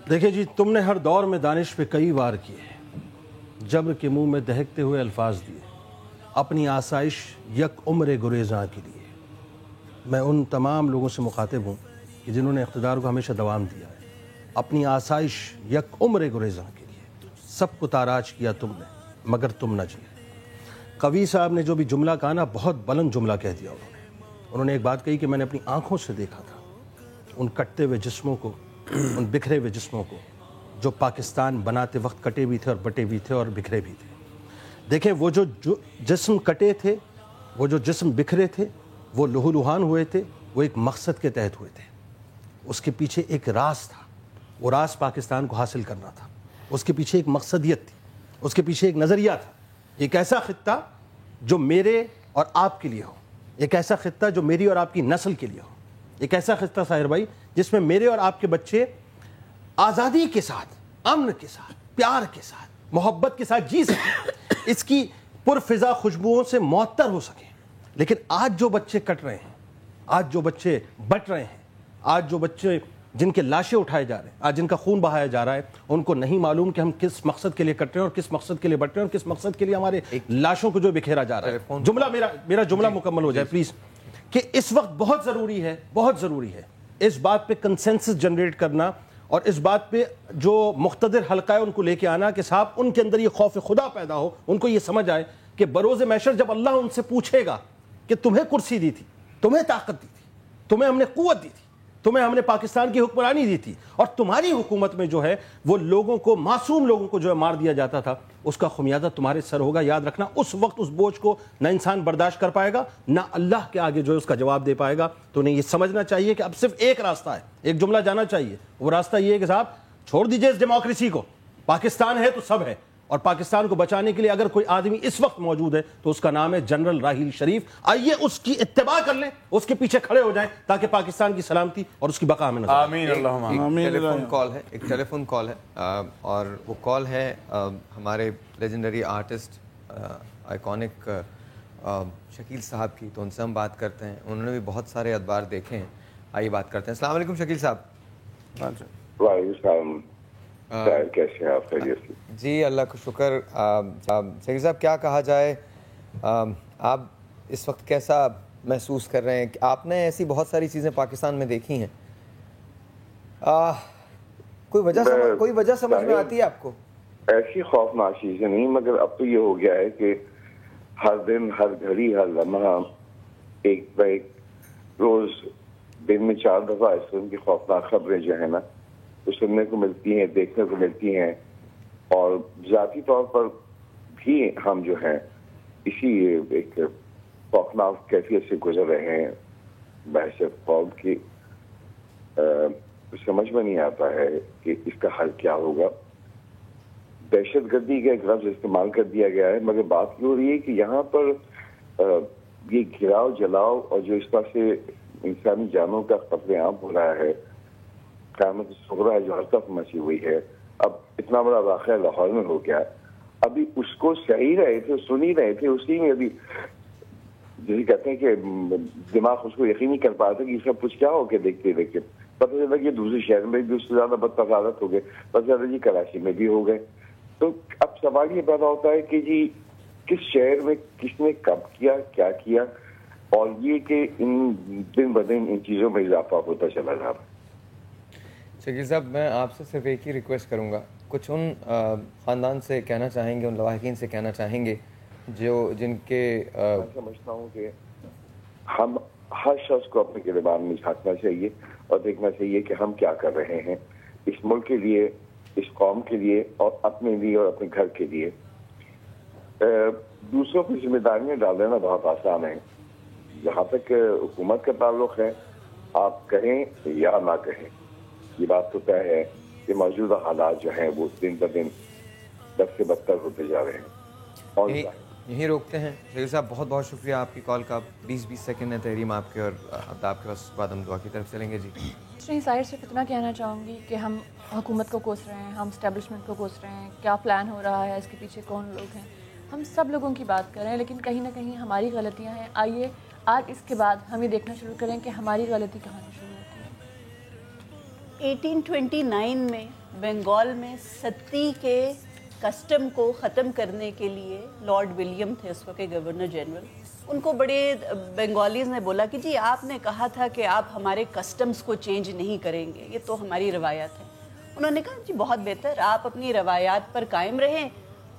دیکھیں جی، تم نے ہر دور میں دانش پہ کئی وار کیے، جبر کے منہ میں دہکتے ہوئے الفاظ دیے، اپنی آسائش یک عمر گریزاں کے لیے۔ میں ان تمام لوگوں سے مخاطب ہوں کہ جنہوں نے اقتدار کو ہمیشہ دوام دیا ہے، اپنی آسائش یک عمر گریزاں کے لیے۔ سب کو تاراج کیا تم نے مگر تم نہ جیے۔ قوی صاحب نے جو بھی جملہ کہا نا، بہت بلند جملہ کہہ دیا انہوں نے ایک بات کہی کہ میں نے اپنی آنکھوں سے دیکھا تھا ان کٹتے ہوئے جسموں کو، ان بکھرے ہوئے جسموں کو، جو پاکستان بناتے وقت کٹے بھی تھے اور بٹے بھی تھے اور بکھرے بھی تھے۔ دیکھیں، وہ جو جسم کٹے تھے، وہ جو جسم بکھرے تھے، وہ لہو لہان ہوئے تھے، وہ ایک مقصد کے تحت ہوئے تھے۔ اس کے پیچھے ایک راز تھا، وہ راز پاکستان کو حاصل کرنا تھا۔ اس کے پیچھے ایک مقصدیت تھی، اس کے پیچھے ایک نظریہ تھا، ایک ایسا خطہ جو میرے اور آپ کے لیے ہو، ایک ایسا خطہ جو میری اور آپ کی نسل کے لیے ہو، ایک ایسا خطہ ساحر بھائی جس میں میرے اور آپ کے بچے آزادی کے ساتھ، امن کے ساتھ، پیار کے ساتھ، محبت کے ساتھ جی سکیں، اس کی پرفضا خوشبوؤں سے معطر ہو سکیں۔ لیکن آج جو بچے کٹ رہے ہیں، آج جو بچے بٹ رہے ہیں، آج جو بچے جن کے لاشیں اٹھائے جا رہے ہیں، آج جن کا خون بہایا جا رہا ہے، ان کو نہیں معلوم کہ ہم کس مقصد کے لیے کٹ رہے ہیں اور کس مقصد کے لیے بٹ رہے ہیں اور کس مقصد کے لیے ہمارے لاشوں کو جو بکھیرا جا رہا ہے۔ جملہ میرا جملہ مکمل ہو جائے پلیز، کہ اس وقت بہت ضروری ہے اس بات پہ کنسنسس جنریٹ کرنا، اور اس بات پہ جو مقتدر حلقہ ہے ان کو لے کے آنا کہ صاحب ان کے اندر یہ خوف خدا پیدا ہو، ان کو یہ سمجھ آئے کہ بروز محشر جب اللہ ان سے پوچھے گا کہ تمہیں کرسی دی تھی، تمہیں طاقت دی تھی، تمہیں ہم نے قوت دی تھی، تمہیں ہم نے پاکستان کی حکمرانی دی تھی، اور تمہاری حکومت میں جو ہے وہ لوگوں کو، معصوم لوگوں کو جو ہے مار دیا جاتا تھا، اس کا خمیازہ تمہارے سر ہوگا۔ یاد رکھنا، اس وقت اس بوجھ کو نہ انسان برداشت کر پائے گا، نہ اللہ کے آگے جو ہے اس کا جواب دے پائے گا۔ تو انہیں یہ سمجھنا چاہیے کہ اب صرف ایک راستہ ہے، ایک جملہ جانا چاہیے، وہ راستہ یہ ہے کہ صاحب چھوڑ دیجئے اس ڈیموکریسی کو، پاکستان ہے تو سب ہے، اور پاکستان کو بچانے کے لیے اگر کوئی آدمی اس وقت موجود ہے تو اس کا نام ہے جنرل راحیل شریف۔ آئیے اس کی اتباع کر لیں، اس کے پیچھے کھڑے ہو جائیں تاکہ پاکستان کی سلامتی اور اس کی بقا ہمیں نظر آئے۔ آمین اللہم آمین۔ ایک ٹیلی فون کال ہے، اور وہ کال ہے ہمارے لیجنڈری آرٹسٹ، آئیکونک شکیل صاحب کی, تو ان سے ہم بات کرتے ہیں. انہوں نے بھی بہت سارے ادوار دیکھے ہیں. آئیے بات کرتے ہیں. السلام علیکم شکیل صاحب. وعلیکم السلام. کیسے ہیں آپ؟ خیریت سے؟ جی اللہ کا شکر. شکیل صاحب کیا کہا جائے, آپ اس وقت کیسا محسوس کر رہے ہیں؟ آپ نے ایسی بہت ساری چیزیں پاکستان میں دیکھی ہیں, کوئی وجہ سمجھ میں آتی ہے آپ کو؟ ایسی خوفناک چیزیں نہیں, مگر اب تو یہ ہو گیا ہے کہ ہر دن, ہر گھڑی, ہر لمحہ ایک بہ ایک روز دن میں 4 دفعہ اس قسم کی خوفناک خبریں جو ہیں نا وہ سننے کو ملتی ہیں, دیکھنے کو ملتی ہیں. اور ذاتی طور پر بھی ہم جو ہیں اسی ایک خوفناک کیفیت سے گزر رہے ہیں. بحثیت قوم کی سمجھ میں نہیں آتا ہے کہ اس کا حل کیا ہوگا. دہشت گردی کا ایک لفظ استعمال کر دیا گیا ہے, مگر بات یہ ہو رہی ہے کہ یہاں پر یہ گراؤ جلاؤ اور جو اس طرح سے انسانی جانوں کا قتل عام ہو رہا ہے, قیامت صغریٰ جو ہر طرف مچی ہوئی ہے. اب اتنا بڑا واقعہ لاہور میں ہو گیا, ابھی اس کو سہی رہے تھے, سن ہی رہے تھے, اسی میں ابھی جسے کہتے ہیں کہ دماغ اس کو یقین نہیں کر پاتا کہ یہ سب کچھ کیا ہو کے دیکھتے دیکھتے پتہ چلا کہ دوسرے شہر میں بھی اس سے زیادہ بدتفاقت ہو گئے, پتہ چلا جی کراچی میں بھی ہو گئے. تو اب سوال یہ پیدا ہوتا ہے کہ جی کس شہر میں کس نے کب کیا, کیا کیا, اور یہ کہ ان دن بدن ان چیزوں میں اضافہ ہوتا چلا جا رہا ہے. شکیل صاحب میں آپ سے صرف ایک ہی ریکویسٹ کروں گا, کچھ ان خاندان سے کہنا چاہیں گے, ان لواحقین سے کہنا چاہیں گے جن کے میں سمجھتا ہوں کہ ہم ہر شخص کو اپنے گریبان میں جھانکنا چاہیے اور دیکھنا چاہیے کہ ہم کیا کر رہے ہیں اس ملک کے لیے, اس قوم کے لیے, اور اپنے لیے اور اپنے گھر کے لیے. دوسروں کی ذمہ داریاں ڈال دینا بہت آسان ہے. جہاں تک حکومت کا تعلق ہے, آپ کہیں یا نہ کہیں, یہ بات تو طے ہے کہ موجودہ حالات جو ہیں وہ دن بدن بد سے بدتر ہوتے جا رہے ہیں. اور یہیں روکتے ہیں. شکیل صاحب بہت بہت شکریہ آپ کی کال کا. 20 سیکنڈ ہے تحریم آپ کے, اور آپ کے پاس بعد ہم دعا کی طرف چلیں گے. جی ظاہر صرف اتنا کہنا چاہوں گی کہ ہم حکومت کو کوس رہے ہیں, ہم اسٹیبلشمنٹ کو کوس رہے ہیں, کیا پلان ہو رہا ہے, اس کے پیچھے کون لوگ ہیں, ہم سب لوگوں کی بات کر رہے ہیں, لیکن کہیں نہ کہیں ہماری غلطیاں ہیں. آئیے آج اس کے بعد ہم یہ دیکھنا شروع کریں کہ ہماری غلطی کہاں سے شروع ہوتی ہے. 1829 میں بنگال میں ستی کے کسٹم کو ختم کرنے کے لیے لارڈ ولیم تھے اس وقت کے گورنر جنرل. ان کو بڑے بنگالیز نے بولا کہ جی آپ نے کہا تھا کہ آپ ہمارے کسٹمز کو چینج نہیں کریں گے, یہ تو ہماری روایات ہے. انہوں نے کہا جی بہت بہتر, آپ اپنی روایات پر قائم رہیں,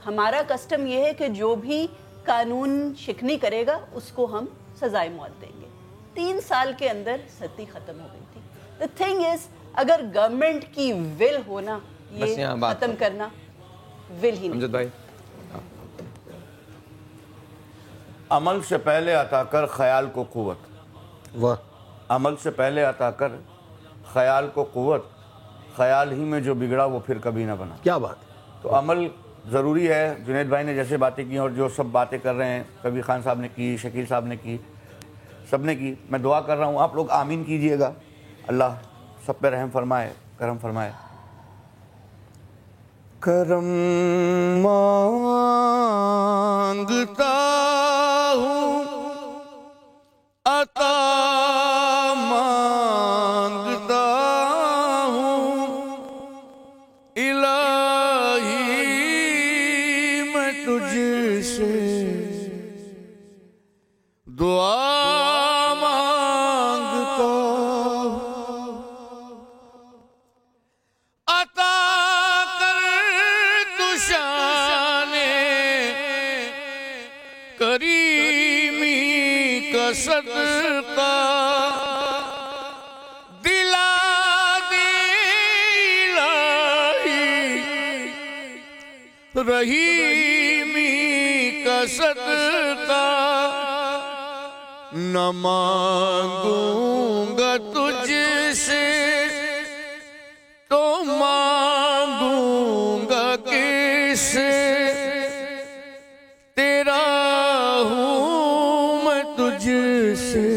ہمارا کسٹم یہ ہے کہ جو بھی قانون شکنی کرے گا اس کو ہم سزائے موت دیں گے. 3 سال کے اندر ستی ختم ہو گئی تھی. The thing is, اگر گورنمنٹ کی ول ہونا یہ ختم کرنا, ول ہی نہیں. بھائی عمل سے پہلے عطا کر خیال کو قوت. واہ. عمل سے پہلے عطا کر خیال کو قوت, خیال ہی میں جو بگڑا وہ پھر کبھی نہ بنا. کیا بات. تو عمل ضروری ہے. جنید بھائی نے جیسے باتیں کی اور جو سب باتیں کر رہے ہیں, کبیر خان صاحب نے کی, شکیل صاحب نے کی, سب نے کی. میں دعا کر رہا ہوں آپ لوگ آمین کیجئے گا, اللہ سب پہ رحم فرمائے, کرم فرمائے. کرم مانگتا ہوں, عطا مانگتا ہوں, الہی میں تجھ سے دعا مانگتا ہوں. عطا کریمی کا صدقہ دلا دے الہی, رحیمی کا صدقہ نہ مانگوں گا تجھ سے تو مانگوں گا کس سے, تیرا ہوں میں تجھ سے